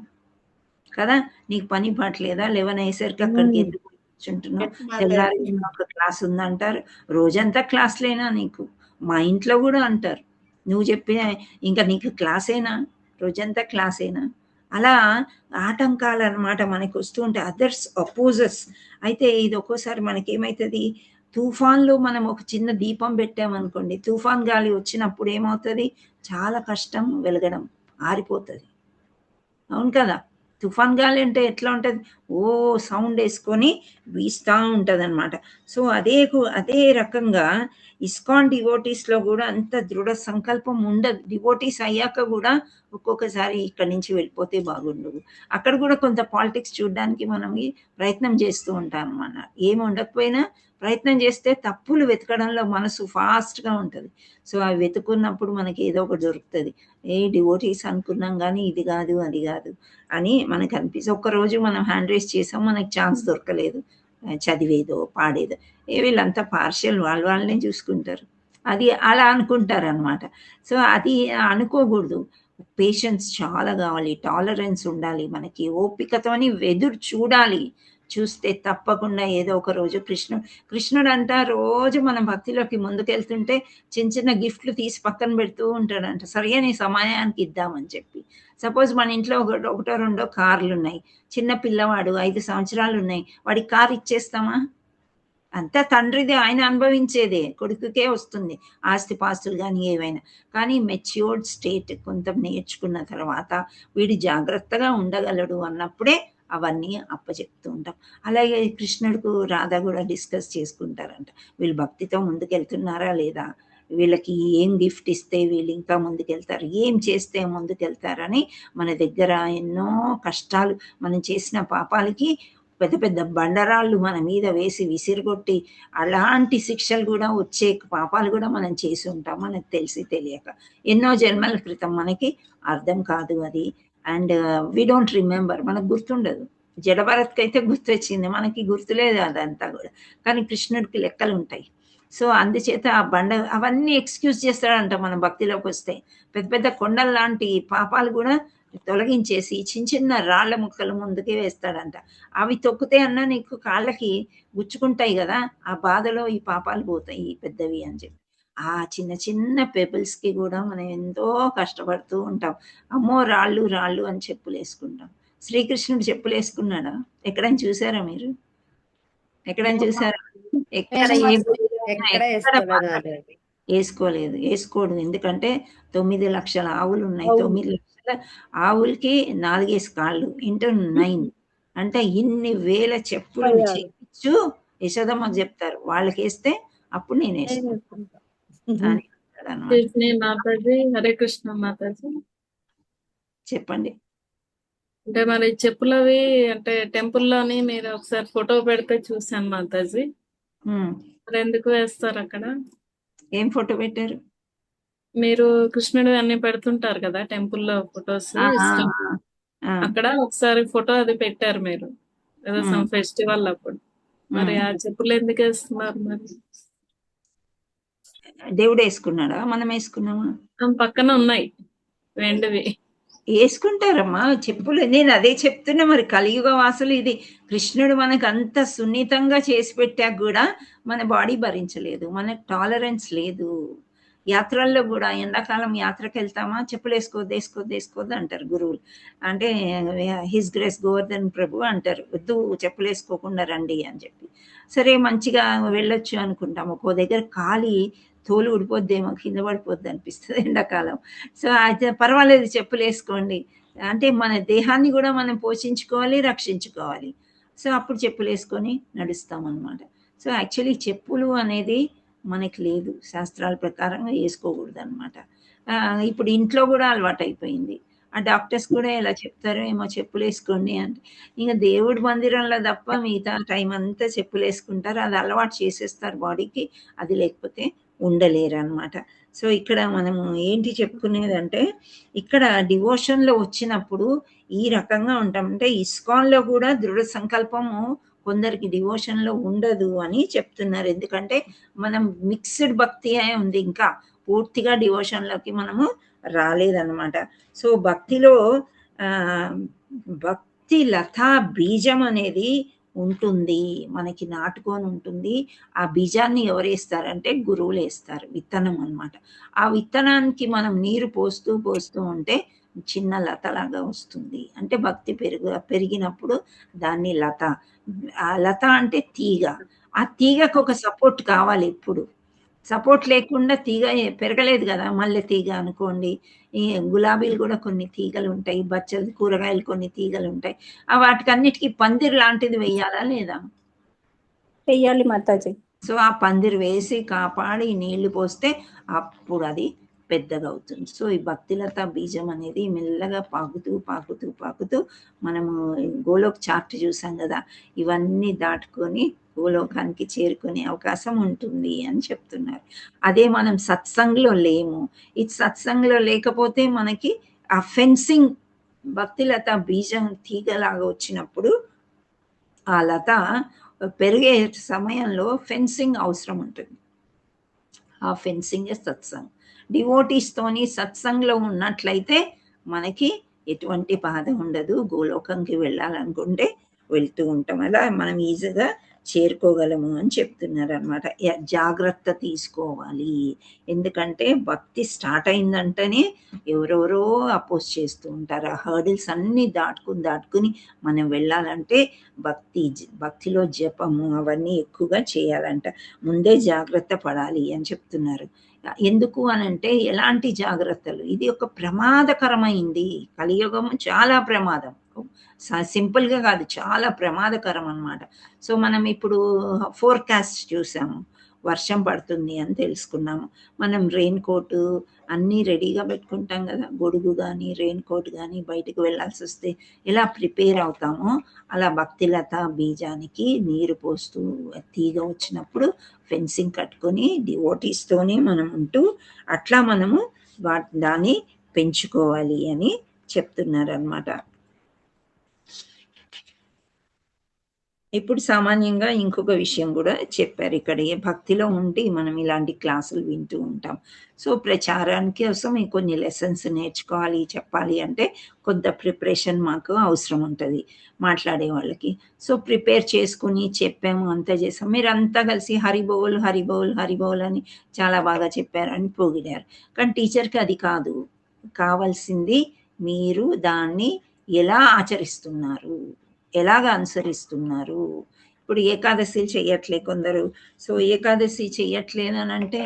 కదా? నీకు పని పాటలేదా, 11 అయ్యేసరికి అక్కడికి ఎందుకు కూర్చుంటున్నావు, తెల్లారి ఒక క్లాస్ ఉందంటారు, రోజంతా క్లాస్లేనా నీకు? మా ఇంట్లో కూడా అంటారు, నువ్వు చెప్పిన ఇంకా నీకు క్లాసేనా, రోజంతా క్లాసేనా? అలా ఆటంకాలు అనమాట మనకు వస్తూ ఉంటాయి, అదర్స్ అపోజర్స్. అయితే ఇది ఒక్కోసారి మనకేమవుతుంది, తుఫాన్లో మనం ఒక చిన్న దీపం పెట్టామనుకోండి, తుఫాన్ గాలి వచ్చినప్పుడు ఏమవుతుంది, చాలా కష్టం వెలగడం, ఆరిపోతుంది. అవును కదా? తుఫాన్ గాలి అంటే ఎట్లా ఉంటుంది, ఓ సౌండ్ వేసుకొని వీస్తూ ఉంటుంది అనమాట. సో అదే రకంగా ఇస్కాన్ డివోటీస్లో కూడా అంత దృఢ సంకల్పం ఉండదు. డివోటీస్ అయ్యాక కూడా ఒక్కొక్కసారి ఇక్కడి నుంచి వెళ్ళిపోతే బాగుండదు. అక్కడ కూడా కొంత పాలిటిక్స్ చూడడానికి మనం ప్రయత్నం చేస్తూ ఉంటాం అన్నమాట. ఏమి ఉండకపోయినా ప్రయత్నం చేస్తే తప్పులు వెతకడంలో మనసు ఫాస్ట్గా ఉంటుంది. సో అవి వెతుకున్నప్పుడు మనకి ఏదో ఒకటి దొరుకుతుంది. డివోటీస్ అనుకున్నాం కానీ ఇది కాదు అది కాదు అని మనకు అనిపిస్తుంది. ఒక్కరోజు మనం హ్యాండ్ రైస్ చేసాం, మనకి ఛాన్స్ దొరకలేదు, చదివేదో పాడేదో, వీళ్ళంతా పార్షియల్, వాళ్ళనే చూసుకుంటారు, అది అలా అనుకుంటారు అనమాట. సో అది అనుకోకూడదు. పేషెన్స్ చాలా కావాలి, టాలరెన్స్ ఉండాలి మనకి, ఓపికతోని ఎదురు చూడాలి. చూస్తే తప్పకుండా ఏదో ఒక రోజు కృష్ణుడు అంట రోజు మనం భక్తిలోకి ముందుకెళ్తుంటే చిన్న చిన్న గిఫ్ట్లు తీసి పక్కన పెడుతూ ఉంటాడంట, సరైన సమయానికి ఇద్దామని చెప్పి. సపోజ్ మన ఇంట్లో ఒకటో రెండో కార్లు ఉన్నాయి, చిన్న పిల్లవాడు 5 సంవత్సరాలు ఉన్నాయి, వాడికి కారు ఇచ్చేస్తామా? అంతా తండ్రిది, ఆయన అనుభవించేదే, కొడుకుకే వస్తుంది ఆస్తిపాస్తులు కానీ ఏవైనా. కానీ మెచ్యూర్డ్ స్టేట్ కొంత నేర్చుకున్న తర్వాత వీడు జాగ్రత్తగా ఉండగలడు అన్నప్పుడే అవన్నీ అప్పచెప్తూ ఉంటాం. అలాగే కృష్ణుడికి రాధ కూడా డిస్కస్ చేసుకుంటారంట, వీళ్ళు భక్తితో ముందుకెళ్తున్నారా లేదా, వీళ్ళకి ఏం గిఫ్ట్ ఇస్తే వీళ్ళు ఇంకా ముందుకెళ్తారు, ఏం చేస్తే ముందుకెళ్తారని. మన దగ్గర ఎన్నో కష్టాలు, మనం చేసిన పాపాలకి పెద్ద పెద్ద బండరాళ్ళు మన మీద వేసి విసిరిగొట్టి అలాంటి శిక్షలు కూడా వచ్చే పాపాలు కూడా మనం చేసి ఉంటాం, మనకు తెలిసి తెలియక. ఎన్నో జన్మల క్రితం మనకి అర్థం కాదు అది. అండ్ వి డోంట్ రిమెంబర్, మనకు గుర్తుండదు. జడభరత్కి అయితే గుర్తొచ్చింది, మనకి గుర్తులేదు అదంతా కూడా. కానీ కృష్ణుడికి లెక్కలు ఉంటాయి. సో అందుచేత ఆ బండ అవన్నీ ఎక్స్క్యూజ్ చేస్తాడంట మన భక్తిలోకి వస్తే. పెద్ద పెద్ద కొండల లాంటి పాపాలు కూడా తొలగించేసి చిన్న చిన్న రాళ్ల ముక్కలు ముందుకే వేస్తాడంట. అవి తొక్కితే అన్నా నీకు కాళ్ళకి గుచ్చుకుంటాయి కదా, ఆ బాధలో ఈ పాపాలు పోతాయి పెద్దవి అని చెప్పి. ఆ చిన్న చిన్న పెబుల్స్కి కూడా మనం ఎంతో కష్టపడుతూ ఉంటాం. అమ్మో రాళ్ళు రాళ్ళు అని చెప్పులు వేసుకుంటాం. శ్రీకృష్ణుడు చెప్పులు వేసుకున్నాడా? ఎక్కడైనా చూసారా మీరు? ఎక్కడైనా చూసారా? ఎక్కడ వేసుకోలేదు, వేసుకోడు. ఎందుకంటే 9 లక్షల ఆవులు ఉన్నాయి, 9 లక్షల ఆవులకి 4 కాళ్ళు ఇంటూ 9 అంటే ఇన్ని వేల చెప్పులు చేయించు యశోదమ్మకు చెప్తారు, వాళ్ళకి వేస్తే అప్పుడు నేను వేసుకుంటాను. హరే కృష్ణ మాతాజీ. చెప్పండి. అంటే మరి చెప్పులవి అంటే టెంపుల్లోని మీరు ఒకసారి ఫోటో పెడితే చూసాను మాతాజీ. మరి ఎందుకు వేస్తారు అక్కడ? ఏం ఫోటో పెట్టారు? మీరు కృష్ణుడు అన్ని పెడుతుంటారు కదా టెంపుల్లో ఫొటోస్, అక్కడ ఒకసారి ఫోటో అది పెట్టారు మీరు ఏదో సమ్ ఫెస్టివల్ అప్పుడు. మరి ఆ చెప్పులు ఎందుకు వేస్తున్నారు మరి? దేవుడు వేసుకున్నాడా, మనం వేసుకున్నామా? పక్కన ఉన్నాయి వెండివి. వేసుకుంటారమ్మా చెప్పులు. నేను అదే చెప్తున్నా, మరి కలియుగ వాసులు ఇది కృష్ణుడు మనకు అంత సున్నితంగా చేసి పెట్టాక కూడా మన బాడీ భరించలేదు, మనకు టాలరెన్స్ లేదు. యాత్రల్లో కూడా ఎండాకాలం యాత్రకు వెళ్తామా, చెప్పులు వేసుకోవద్దు అంటారు గురువులు. అంటే హిస్ గ్రేస్ గోవర్ధన్ ప్రభు అంటారు, వద్దు చెప్పులు వేసుకోకుండా రండి అని చెప్పి. సరే మంచిగా వెళ్ళొచ్చు అనుకుంటాము, ఒక్కో దగ్గర ఖాళీ తోలు ఊడిపోద్దేమో, కింద పడిపోద్ది అనిపిస్తుంది ఎండాకాలం. సో అయితే పర్వాలేదు చెప్పులు వేసుకోండి అంటే మన దేహాన్ని కూడా మనం పోషించుకోవాలి, రక్షించుకోవాలి. సో అప్పుడు చెప్పులు వేసుకొని నడుస్తాం అన్నమాట. సో యాక్చువల్లీ చెప్పులు అనేది మనకి లేదు, శాస్త్రాల ప్రకారంగా వేసుకోకూడదు అనమాట. ఇప్పుడు ఇంట్లో కూడా అలవాటు అయిపోయింది. ఆ డాక్టర్స్ కూడా ఎలా చెప్తారో ఏమో, చెప్పులు వేసుకోండి అంటే. ఇంకా దేవుడి మందిరంలో తప్ప మిగతా టైం అంతా చెప్పులు వేసుకుంటారు, అది అలవాటు చేసేస్తారు బాడీకి, అది లేకపోతే ఉండలేరు అనమాట. సో ఇక్కడ మనము ఏంటి చెప్పుకునేదంటే, ఇక్కడ డివోషన్లో వచ్చినప్పుడు ఈ రకంగా ఉంటాం. అంటే ఇస్కాన్లో కూడా దృఢ సంకల్పము కొందరికి డివోషన్లో ఉండదు అని చెప్తున్నారు. ఎందుకంటే మనం మిక్స్డ్ భక్తి అయి ఉంది, ఇంకా పూర్తిగా డివోషన్లోకి మనము రాలేదన్నమాట. సో భక్తిలో భక్తి లతా బీజం అనేది ఉంటుంది, మనకి నాటుకొని ఉంటుంది. ఆ బీజాన్ని ఎవరు వేస్తారంటే గురువులు వేస్తారు, విత్తనం అన్నమాట. ఆ విత్తనానికి మనం నీరు పోస్తూ ఉంటే చిన్న లతలాగా వస్తుంది. అంటే భక్తి పెరిగినప్పుడు దాన్ని లత. ఆ లత అంటే తీగ. ఆ తీగకు ఒక సపోర్ట్ కావాలి. ఎప్పుడు సపోర్ట్ లేకుండా తీగ పెరగలేదు కదా. మల్లె తీగ అనుకోండి, ఈ గులాబీలు కూడా కొన్ని తీగలు ఉంటాయి, బచ్చలు కూరగాయలు కొన్ని తీగలు ఉంటాయి. వాటికన్నిటికీ పందిరి లాంటిది వేయాలా లేదా? వెయ్యాలి మాతాజీ. సో ఆ పందిరి వేసి కాపాడి నీళ్లు పోస్తే అప్పుడు అది పెద్దగా అవుతుంది. సో ఈ భక్తిలత బీజం అనేది మెల్లగా పాకుతూ మనము గోలోక్ చార్ట్ చూసాం కదా, ఇవన్నీ దాటుకొని గోలోకానికి చేరుకునే అవకాశం ఉంటుంది అని చెప్తున్నారు. అదే మనం సత్సంగ్లో లేము. ఈ సత్సంగ్లో లేకపోతే మనకి ఆ ఫెన్సింగ్ భక్తిలత బీజం తీగలాగా వచ్చినప్పుడు ఆ లత పెరిగే సమయంలో ఫెన్సింగ్ అవసరం ఉంటుంది. ఆ ఫెన్సింగ్ సత్సంగ్. డివోటీస్తోని సత్సంగ్లో ఉన్నట్లయితే మనకి ఎటువంటి బాధ ఉండదు. గోలోకంకి వెళ్ళాలనుకుంటే వెళ్తూ ఉంటాం. అలా మనం ఈజీగా చేరుకోగలము అని చెప్తున్నారు అనమాట. జాగ్రత్త తీసుకోవాలి, ఎందుకంటే భక్తి స్టార్ట్ అయిందంటేనే ఎవరెవరో అపోజ్ చేస్తూ ఉంటారు. ఆ హర్డిల్స్ అన్నీ దాటుకుని మనం వెళ్ళాలంటే భక్తిలో జపము అవన్నీ ఎక్కువగా చేయాలంట. ముందే జాగ్రత్త పడాలి అని చెప్తున్నారు. ఎందుకు అనంటే ఎలాంటి జాగ్రత్తలు, ఇది ఒక ప్రమాదకరమైంది. కలియుగము చాలా ప్రమాదం, సింపుల్గా కాదు, చాలా ప్రమాదకరం అన్నమాట. సో మనం ఇప్పుడు ఫోర్కాస్ట్ చూసాము, వర్షం పడుతుంది అని తెలుసుకున్నాము. మనం రెయిన్ కోట్ అన్నీ రెడీగా పెట్టుకుంటాం కదా, గొడుగు కానీ రెయిన్ కోట్ కానీ. బయటకు వెళ్ళాల్సి వస్తే ఎలా ప్రిపేర్ అవుతామో అలా భక్తిలత బీజానికి నీరు పోస్తూ తీగ వచ్చినప్పుడు ఫెన్సింగ్ కట్టుకొని డివోటీస్తోనే మనం ఉంటూ అట్లా మనము దాన్ని పెంచుకోవాలి అని చెప్తున్నారు అన్నమాట. ఇప్పుడు సామాన్యంగా ఇంకొక విషయం కూడా చెప్పారు ఇక్కడ. భక్తిలో ఉండి మనం ఇలాంటి క్లాసులు వింటూ ఉంటాం. సో ప్రచారానికి కోసం కొన్ని లెసన్స్ నేర్చుకోవాలి, చెప్పాలి అంటే కొంత ప్రిపరేషన్ మాకు అవసరం ఉంటుంది మాట్లాడే వాళ్ళకి. సో ప్రిపేర్ చేసుకుని చెప్పాము, అంతా చేసాం. మీరు అంతా కలిసి హరిబోల్ హరిబోల్ హరిబోల్ అని చాలా బాగా చెప్పారని పొగిడారు. కానీ టీచర్కి అది కాదు కావాల్సింది, మీరు దాన్ని ఎలా ఆచరిస్తున్నారు, ఎలాగ అనుసరిస్తున్నారు. ఇప్పుడు ఏకాదశిలు చెయ్యట్లే కొందరు. సో ఏకాదశి చెయ్యట్లేదని అంటే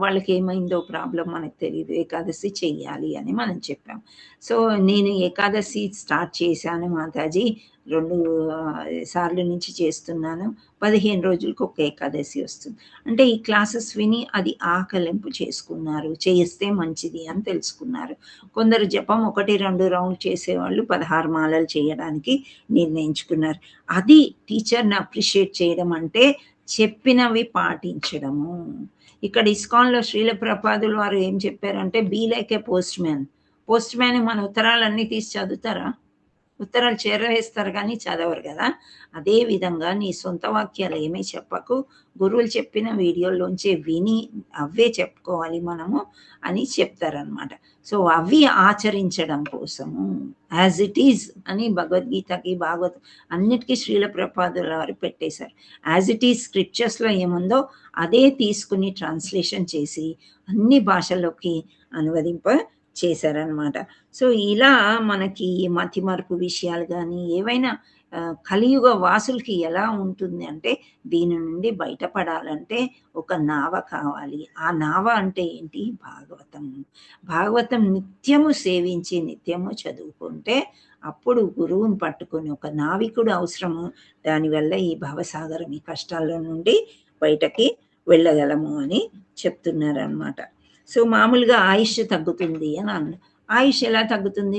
వాళ్ళకి ఏమైందో ప్రాబ్లం మనకు తెలియదు. ఏకాదశి చెయ్యాలి అని మనం చెప్పాం. సో నేను ఏకాదశి స్టార్ట్ చేశాను మాతాజీ, 2 సార్లు నుంచి చేస్తున్నాను. 15 రోజులకు ఒక ఏకాదశి వస్తుంది. అంటే ఈ క్లాసెస్ విని అది ఆకలింపు చేసుకున్నారు, చేస్తే మంచిది అని తెలుసుకున్నారు. కొందరు జపం 1-2 రౌండ్ చేసేవాళ్ళు 16 మాలలు చేయడానికి నిర్ణయించుకున్నారు. అది టీచర్ని అప్రిషియేట్ చేయడం అంటే చెప్పినవి పాటించడము. ఇక్కడ ఇస్కాన్లో శ్రీల ప్రభుపాదుల వారు ఏం చెప్పారంటే, be like a postman. Postman మన ఉత్తరాలన్నీ తీసి చదువుతారా? ఉత్తరాలు చేరవేస్తారు కానీ చదవరు కదా. అదే విధంగా నీ సొంత వాక్యాలు ఏమీ చెప్పకు, గురువులు చెప్పిన వీడియోలోంచి విని అవే చెప్పుకోవాలి మనము అని చెప్తారనమాట. సో అవి ఆచరించడం కోసము యాజ్ ఇట్ ఈజ్ అని భగవద్గీతకి భాగవతం అన్నిటికీ శ్రీల ప్రభుపాదుల వారు పెట్టేశారు. యాజ్ ఇట్ ఈజ్ స్క్రిప్చర్స్లో ఏముందో అదే తీసుకుని ట్రాన్స్లేషన్ చేసి అన్ని భాషల్లోకి అనువదింప చేశారనమాట. సో ఇలా మనకి మతిమరుపు విషయాలు కానీ ఏవైనా కలియుగ వాసులకి ఎలా ఉంటుంది అంటే, దీని నుండి బయటపడాలంటే ఒక నావ కావాలి. ఆ నావ అంటే ఏంటి? భాగవతం. భాగవతం నిత్యము సేవించి నిత్యము చదువుకుంటే అప్పుడు గురువుని పట్టుకొని ఒక నావికుడు అవసరము. దానివల్ల ఈ భవసాగరం, ఈ కష్టాల్లో నుండి బయటకి వెళ్ళగలము అని చెప్తున్నారనమాట. సో మామూలుగా ఆయుష్ తగ్గుతుంది అని అన్న. ఆయుష్ ఎలా తగ్గుతుంది?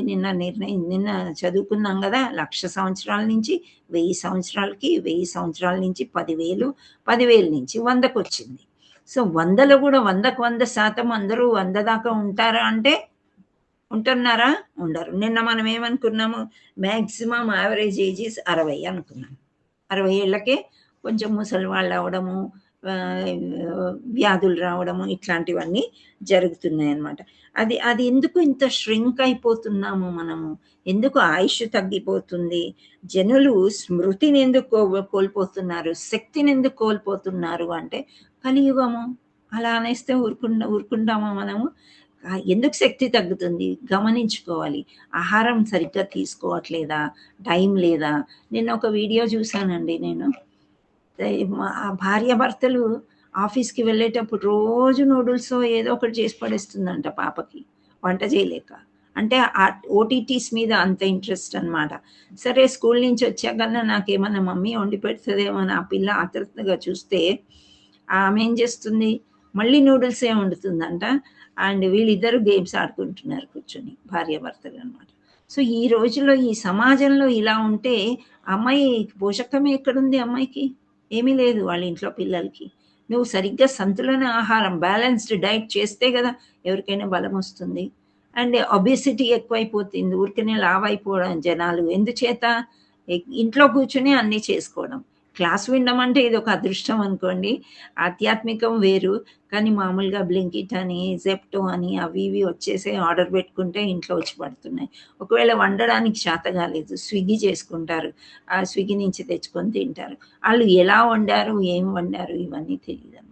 నిన్న చదువుకున్నాం కదా, 1,00,000 సంవత్సరాల నుంచి 1000 సంవత్సరాలకి, 1000 సంవత్సరాల నుంచి 10,000, 10,000 నుంచి 100కు వచ్చింది. సో 100లో కూడా 100కు 100% అందరూ 100 దాకా ఉంటారా అంటే ఉంటున్నారా? ఉండరు. నిన్న మనం ఏమనుకున్నాము, మ్యాక్సిమం యావరేజ్ ఏజెస్ 60 అనుకున్నాం. 60 ఏళ్ళకే కొంచెం ముసలి వాళ్ళు అవడము, వ్యాధులు రావడము ఇట్లాంటివన్నీ జరుగుతున్నాయి అన్నమాట. అది ఎందుకు ఇంత ష్రింక్ అయిపోతున్నాము మనము? ఎందుకు ఆయుష్ తగ్గిపోతుంది? జనులు స్మృతిని ఎందుకు కోల్పోతున్నారు? శక్తిని ఎందుకు కోల్పోతున్నారు అంటే కలియుగము. అలా అనేస్తే ఊరుకుంటామా మనము? ఎందుకు శక్తి తగ్గుతుంది గమనించుకోవాలి. ఆహారం సరిగ్గా తీసుకోవట్లేదా? టైం లేదా? నిన్న ఒక వీడియో చూశానండి నేను. ఆ భార్యాభర్తలు ఆఫీస్కి వెళ్ళేటప్పుడు రోజు నూడిల్స్ ఏదో ఒకటి చేసి పడేస్తుందంట పాపకి, వంట చేయలేక. అంటే ఆ ఓటీటీస్ మీద అంత ఇంట్రెస్ట్ అనమాట. సరే స్కూల్ నుంచి వచ్చాకన్నా నాకేమన్నా మమ్మీ వండి పెడుతుందేమో ఆ పిల్ల ఆతృతగా చూస్తే ఆమె ఏం చేస్తుంది, మళ్ళీ నూడిల్స్ వండుతుందంట. అండ్ వీళ్ళిద్దరూ గేమ్స్ ఆడుకుంటున్నారు కూర్చొని, భార్యాభర్తలు అనమాట. సో ఈ రోజుల్లో ఈ సమాజంలో ఇలా ఉంటే అమ్మాయి పోషకమే ఎక్కడుంది? అమ్మాయికి ఏమీ లేదు వాళ్ళ ఇంట్లో పిల్లలకి. నువ్వు సరిగ్గా సంతులన ఆహారం, బ్యాలెన్స్డ్ డైట్ చేస్తే కదా ఎవరికైనా బలం వస్తుంది. అండ్ ఒబేసిటీ ఎక్కువైపోతుంది, ఊరికనే లావ్ అయిపోవడం జనాలు. ఎందుచేత? ఇంట్లో కూర్చొని అన్నీ చేసుకోవడం. క్లాస్ వినడం అంటే ఇది ఒక అదృష్టం అనుకోండి. ఆధ్యాత్మికం వేరు. కానీ మామూలుగా బ్లింకిట్ అని, జెప్టో అని అవి ఇవి వచ్చేసి ఆర్డర్ పెట్టుకుంటే ఇంట్లో వచ్చి పడుతున్నాయి. ఒకవేళ వండడానికి చేత కాలేదు, స్విగ్గీ చేసుకుంటారు. ఆ స్విగ్గీ నుంచి తెచ్చుకొని తింటారు. వాళ్ళు ఎలా వండారు, ఏం వండారు ఇవన్నీ తెలియదన్నమాట.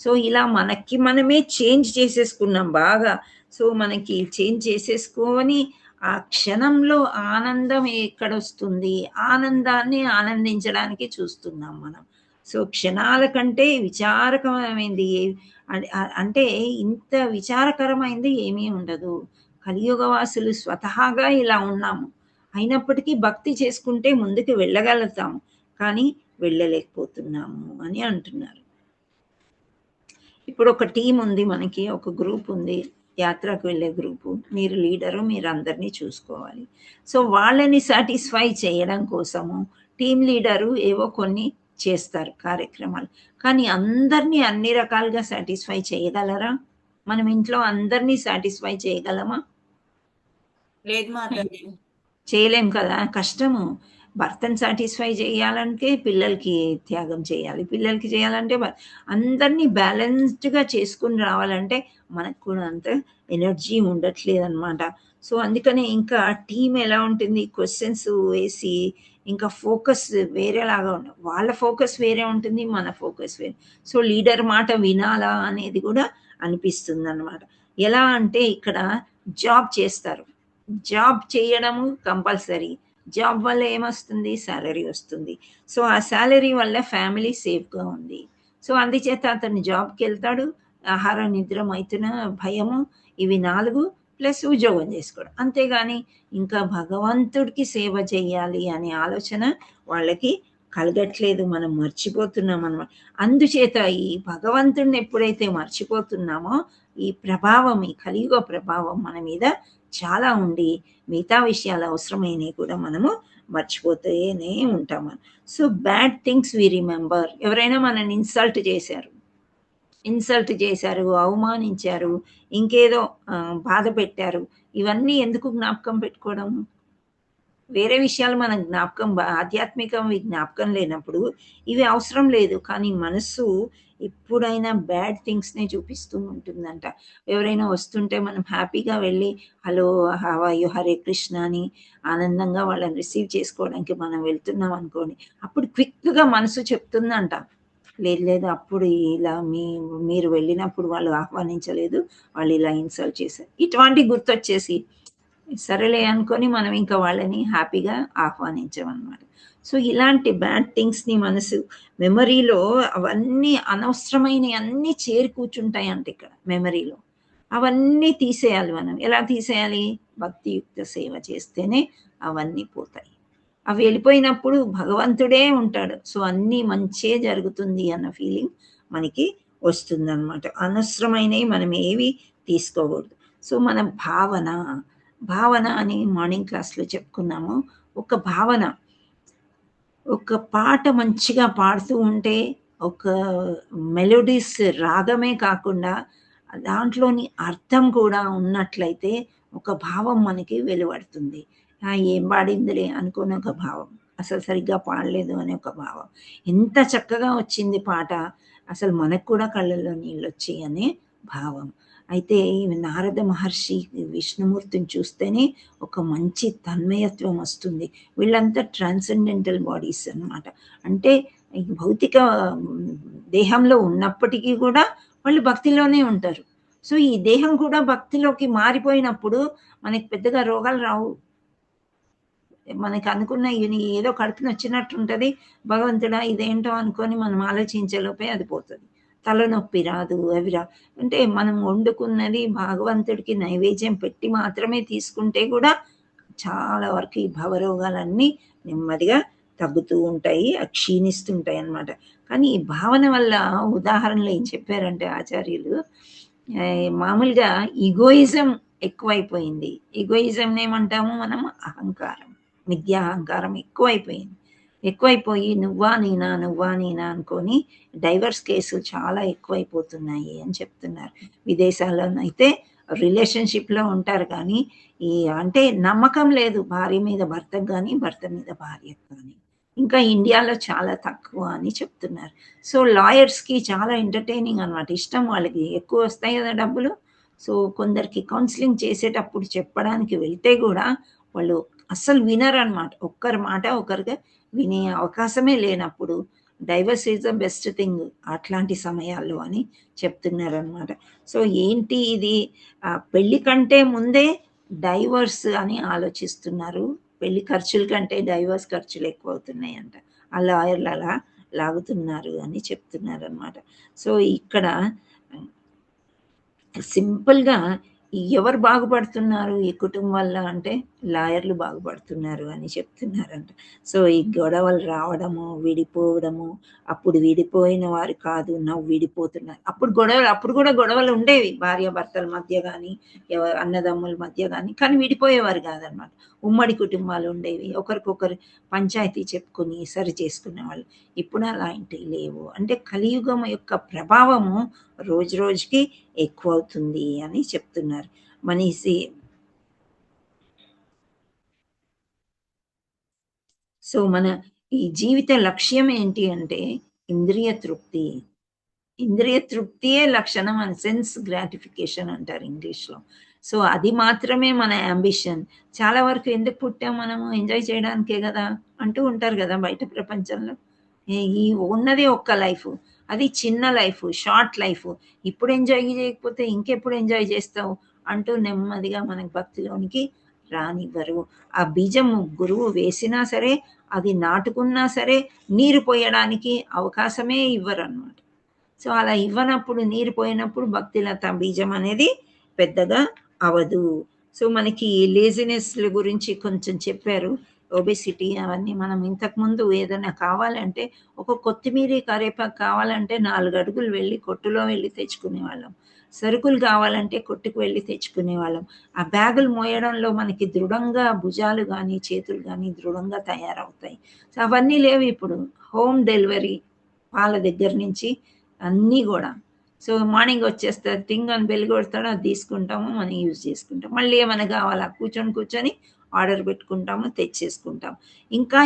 సో ఇలా మనకి మనమే చేంజ్ చేసేసుకున్నాం బాగా. సో మనకి చేంజ్ చేసేసుకొని ఆ క్షణంలో ఆనందం ఎక్కడొస్తుంది, ఆనందాన్ని ఆనందించడానికి చూస్తున్నాం మనం. సో క్షణాల కంటే విచారకరమైంది అంటే ఇంత విచారకరమైంది ఏమీ ఉండదు. కలియుగవాసులు స్వతహాగా ఇలా ఉన్నాము. అయినప్పటికీ భక్తి చేసుకుంటే ముందుకు వెళ్ళగలుగుతాము, కానీ వెళ్ళలేకపోతున్నాము అని అంటున్నారు. ఇప్పుడు ఒక టీం ఉంది, మనకి ఒక గ్రూప్ ఉంది, యాత్రకు వెళ్ళే గ్రూపు. మీరు లీడరు, మీరు అందరినీ చూసుకోవాలి. సో వాళ్ళని సాటిస్ఫై చేయడం కోసము టీం లీడరు ఏవో కొన్ని చేస్తారు కార్యక్రమాలు. కానీ అందరినీ అన్ని రకాలుగా సాటిస్ఫై చేయగలరా? మనం ఇంట్లో అందరినీ సాటిస్ఫై చేయగలమా? లేదు మాతాజీ. చేయలేం కదా, కష్టము. భర్తను సాటిస్ఫై చేయాలంటే పిల్లలకి త్యాగం చేయాలి, పిల్లలకి చేయాలంటే అందరినీ బ్యాలెన్స్డ్గా చేసుకుని రావాలంటే మనకు కూడా అంత ఎనర్జీ ఉండట్లేదు అనమాట. సో అందుకనే ఇంకా టీం ఎలా ఉంటుంది, క్వశ్చన్స్ వేసి ఇంకా ఫోకస్ వేరేలాగా ఉంటుంది. వాళ్ళ ఫోకస్ వేరే ఉంటుంది, మన ఫోకస్ వేరే. సో లీడర్ మాట వినాలా అనేది కూడా అనిపిస్తుంది అనమాట. ఎలా అంటే ఇక్కడ జాబ్ చేస్తారు, జాబ్ చేయడము కంపల్సరీ. జాబ్ వల్ల ఏమొస్తుంది, శాలరీ వస్తుంది. సో ఆ శాలరీ వల్ల ఫ్యామిలీ సేఫ్గా ఉంది. సో అందుచేత అతను జాబ్కి వెళ్తాడు. ఆహార నిద్ర మైతున భయము ఇవి 4 ప్లస్ ఉద్యోగం చేసుకోవడం. అంతేగాని ఇంకా భగవంతుడికి సేవ చేయాలి అనే ఆలోచన వాళ్ళకి కలగట్లేదు. మనం మర్చిపోతున్నాం అన్నమాట. అందుచేత ఈ భగవంతుడిని ఎప్పుడైతే మర్చిపోతున్నామో ఈ ప్రభావం, ఈ కలియుగ ప్రభావం మన మీద చాలా ఉండి మిగతా విషయాలు అవసరమైనవి కూడా మనము మర్చిపోతూనే ఉంటాము. So bad things we remember. ఎవరైనా మనల్ని ఇన్సల్ట్ చేశారు, అవమానించారు, ఇంకేదో బాధ పెట్టారు, ఇవన్నీ ఎందుకు జ్ఞాపకం పెట్టుకోవడం? వేరే విషయాలు మన జ్ఞాపకం, ఆధ్యాత్మికం జ్ఞాపకం లేనప్పుడు ఇవి అవసరం లేదు. కానీ మనస్సు ఎప్పుడైనా బ్యాడ్ థింగ్స్నే చూపిస్తూ ఉంటుందంట. ఎవరైనా వస్తుంటే మనం హ్యాపీగా వెళ్ళి hello how are you, Hare Krishna అని ఆనందంగా వాళ్ళని రిసీవ్ చేసుకోవడానికి మనం వెళ్తున్నాం అనుకోండి, అప్పుడు క్విక్గా మనసు చెప్తుందంట, లేదు అప్పుడు ఇలా మీరు వెళ్ళినప్పుడు వాళ్ళు ఆహ్వానించలేదు, వాళ్ళు ఇలా ఇన్సల్ట్ చేశారు. ఇటువంటి గుర్తొచ్చేసి సరేలే అనుకొని మనం ఇంకా వాళ్ళని హ్యాపీగా ఆహ్వానించామన్నమాట. సో ఇలాంటి బ్యాడ్ థింగ్స్ని మనసు మెమరీలో అవన్నీ అనవసరమైన అన్నీ చేరి కూర్చుంటాయి అంటే ఇక్కడ మెమరీలో. అవన్నీ తీసేయాలి మనం. ఎలా తీసేయాలి? భక్తియుక్త సేవ చేస్తేనే అవన్నీ పోతాయి. అవి వెళ్ళిపోయినప్పుడు భగవంతుడే ఉంటాడు. సో అన్నీ మంచే జరుగుతుంది అన్న ఫీలింగ్ మనకి వస్తుంది అనమాట. అనవసరమైనవి మనం ఏవి తీసుకోకూడదు. సో మన భావన అని మార్నింగ్ క్లాస్లో చెప్పుకున్నాము. ఒక భావన, ఒక పాట మంచిగా పాడుతూ ఉంటే ఒక మెలోడీస్ రాగమే కాకుండా దాంట్లోని అర్థం కూడా ఉన్నట్లయితే ఒక భావం మనకి వెలువడుతుంది. ఏం పాడిందిలే అనుకుని ఒక భావం, అసలు సరిగ్గా పాడలేదు అనే ఒక భావం, ఎంత చక్కగా వచ్చింది పాట, అసలు మనకు కూడా కళ్ళల్లో నీళ్ళు వచ్చాయి అనే భావం. అయితే నారద మహర్షి విష్ణుమూర్తిని చూస్తేనే ఒక మంచి తన్మయత్వం వస్తుంది. వీళ్ళంతా ట్రాన్సెండెంటల్ బాడీస్ అన్నమాట. అంటే భౌతిక దేహంలో ఉన్నప్పటికీ కూడా వాళ్ళు భక్తిలోనే ఉంటారు. సో ఈ దేహం కూడా భక్తిలోకి మారిపోయినప్పుడు మనకి పెద్దగా రోగాలు రావు. మనకి అనుకున్న ఏదో కడుపుని వచ్చినట్టు ఉంటుంది, భగవంతుడా ఇదేంటో అనుకొని మనం ఆలోచించేలోపే అది పోతుంది. తలనొప్పి రాదు, అవి అంటే మనం వండుకున్నది భగవంతుడికి నైవేద్యం పెట్టి మాత్రమే తీసుకుంటే కూడా చాలా వరకు ఈ భవరోగాలన్నీ నెమ్మదిగా తగ్గుతూ ఉంటాయి, క్షీణిస్తుంటాయి అన్నమాట. కానీ ఈ భావన వల్ల ఉదాహరణలు ఏం చెప్పారంటే ఆచార్యులు, మామూలుగా ఈగోయిజం ఎక్కువైపోయింది. ఈగోయిజం ఏమంటాము మనం? అహంకారం, మిథ్యాహంకారం ఎక్కువైపోయి నువ్వా నేనా అనుకొని డైవర్స్ కేసులు చాలా ఎక్కువైపోతున్నాయి అని చెప్తున్నారు. విదేశాల్లోనైతే రిలేషన్షిప్లో ఉంటారు కానీ అంటే నమ్మకం లేదు భార్య మీద భర్తకు కానీ, భర్త మీద భార్యకు కానీ. ఇంకా ఇండియాలో చాలా తక్కువ అని చెప్తున్నారు. సో లాయర్స్కి చాలా ఎంటర్టైనింగ్ అనమాట, ఇష్టం, వాళ్ళకి ఎక్కువ వస్తాయి కదా డబ్బులు. సో కొందరికి కౌన్సిలింగ్ చేసేటప్పుడు చెప్పడానికి వెళ్తే కూడా వాళ్ళు అస్సలు వినరు అనమాట, ఒక్కరి మాట ఒకరికి వినే అవకాశమే లేనప్పుడు divorce is the best thing అట్లాంటి సమయాల్లో అని చెప్తున్నారు అనమాట. సో ఏంటి ఇది, పెళ్లి కంటే ముందే డైవర్స్ అని ఆలోచిస్తున్నారు, పెళ్లి ఖర్చుల కంటే డైవర్స్ ఖర్చులు ఎక్కువ అవుతున్నాయి అంట, ఆ లాయర్లు అలా లాగుతున్నారు అని చెప్తున్నారు అనమాట. సో ఇక్కడ సింపుల్గా ఎవరు బాగుపడుతున్నారు ఈ కుటుంబం వల్ల అంటే లాయర్లు బాగుపడుతున్నారు అని చెప్తున్నారంట. సో ఈ గొడవలు రావడము, విడిపోవడము, అప్పుడు విడిపోయిన వారు కాదు నవ్వు విడిపోతున్నారు, అప్పుడు కూడా గొడవలు ఉండేవి భార్యాభర్తల మధ్య కానీ అన్నదమ్ముల మధ్య కానీ, కానీ విడిపోయేవారు కాదనమాట, ఉమ్మడి కుటుంబాలు ఉండేవి, ఒకరికొకరు పంచాయతీ చెప్పుకొని సరి చేసుకునే వాళ్ళు. ఇప్పుడు అలాంటివి లేవు. అంటే కలియుగం యొక్క ప్రభావము రోజు రోజుకి ఎక్కువ అవుతుంది అని చెప్తున్నారు. మనిషి సో మన ఈ జీవిత లక్ష్యం ఏంటి అంటే ఇంద్రియ తృప్తి. ఇంద్రియ తృప్తియే లక్షణం అని, సెన్స్ గ్రాటిఫికేషన్ అంటారు ఇంగ్లీష్లో. సో అది మాత్రమే మన అంబిషన్. చాలా వరకు ఎందుకు పుట్టాం మనము, ఎంజాయ్ చేయడానికే కదా అంటూ ఉంటారు కదా బయట ప్రపంచంలో. ఈ ఉన్నది ఒక్క లైఫ్, అది చిన్న లైఫ్, షార్ట్ లైఫ్, ఇప్పుడు ఎంజాయ్ చేయకపోతే ఇంకెప్పుడు ఎంజాయ్ చేస్తావు అంటూ నెమ్మదిగా మనకి భక్తిలోనికి రానివ్వరు. ఆ బీజం గురువు వేసినా సరే, అది నాటుకున్నా సరే నీరు పోయడానికి అవకాశమే ఇవ్వరు అన్నమాట. సో అలా ఇవ్వనప్పుడు, నీరు పోయినప్పుడు భక్తిలత బీజం అనేది పెద్దగా అవదు. సో మనకి లేజినెస్ గురించి కొంచెం చెప్పారు, ఒబెసిటీ అవన్నీ. మనం ఇంతకుముందు ఏదైనా కావాలంటే, ఒక కొత్తిమీర కరేపాకు కావాలంటే 4 అడుగులు వెళ్ళి కొట్టులో వెళ్ళి తెచ్చుకునే వాళ్ళం, సరుకులు కావాలంటే కొట్టుకు వెళ్ళి తెచ్చుకునే వాళ్ళం. ఆ బ్యాగులు మోయడంలో మనకి దృఢంగా భుజాలు కానీ చేతులు కానీ దృఢంగా తయారవుతాయి. సో అవన్నీ లేవు ఇప్పుడు. హోమ్ డెలివరీ, పాల దగ్గర నుంచి అన్నీ కూడా. సో మార్నింగ్ వచ్చేస్తుంది, టింగ్ అని బెల్ కొడతాడు, అది తీసుకుంటాము, మనం యూజ్ చేసుకుంటాం. మళ్ళీ ఏమైనా కావాలా, కూర్చొని ఆర్డర్ పెట్టుకుంటాము, తెచ్చేసుకుంటాం.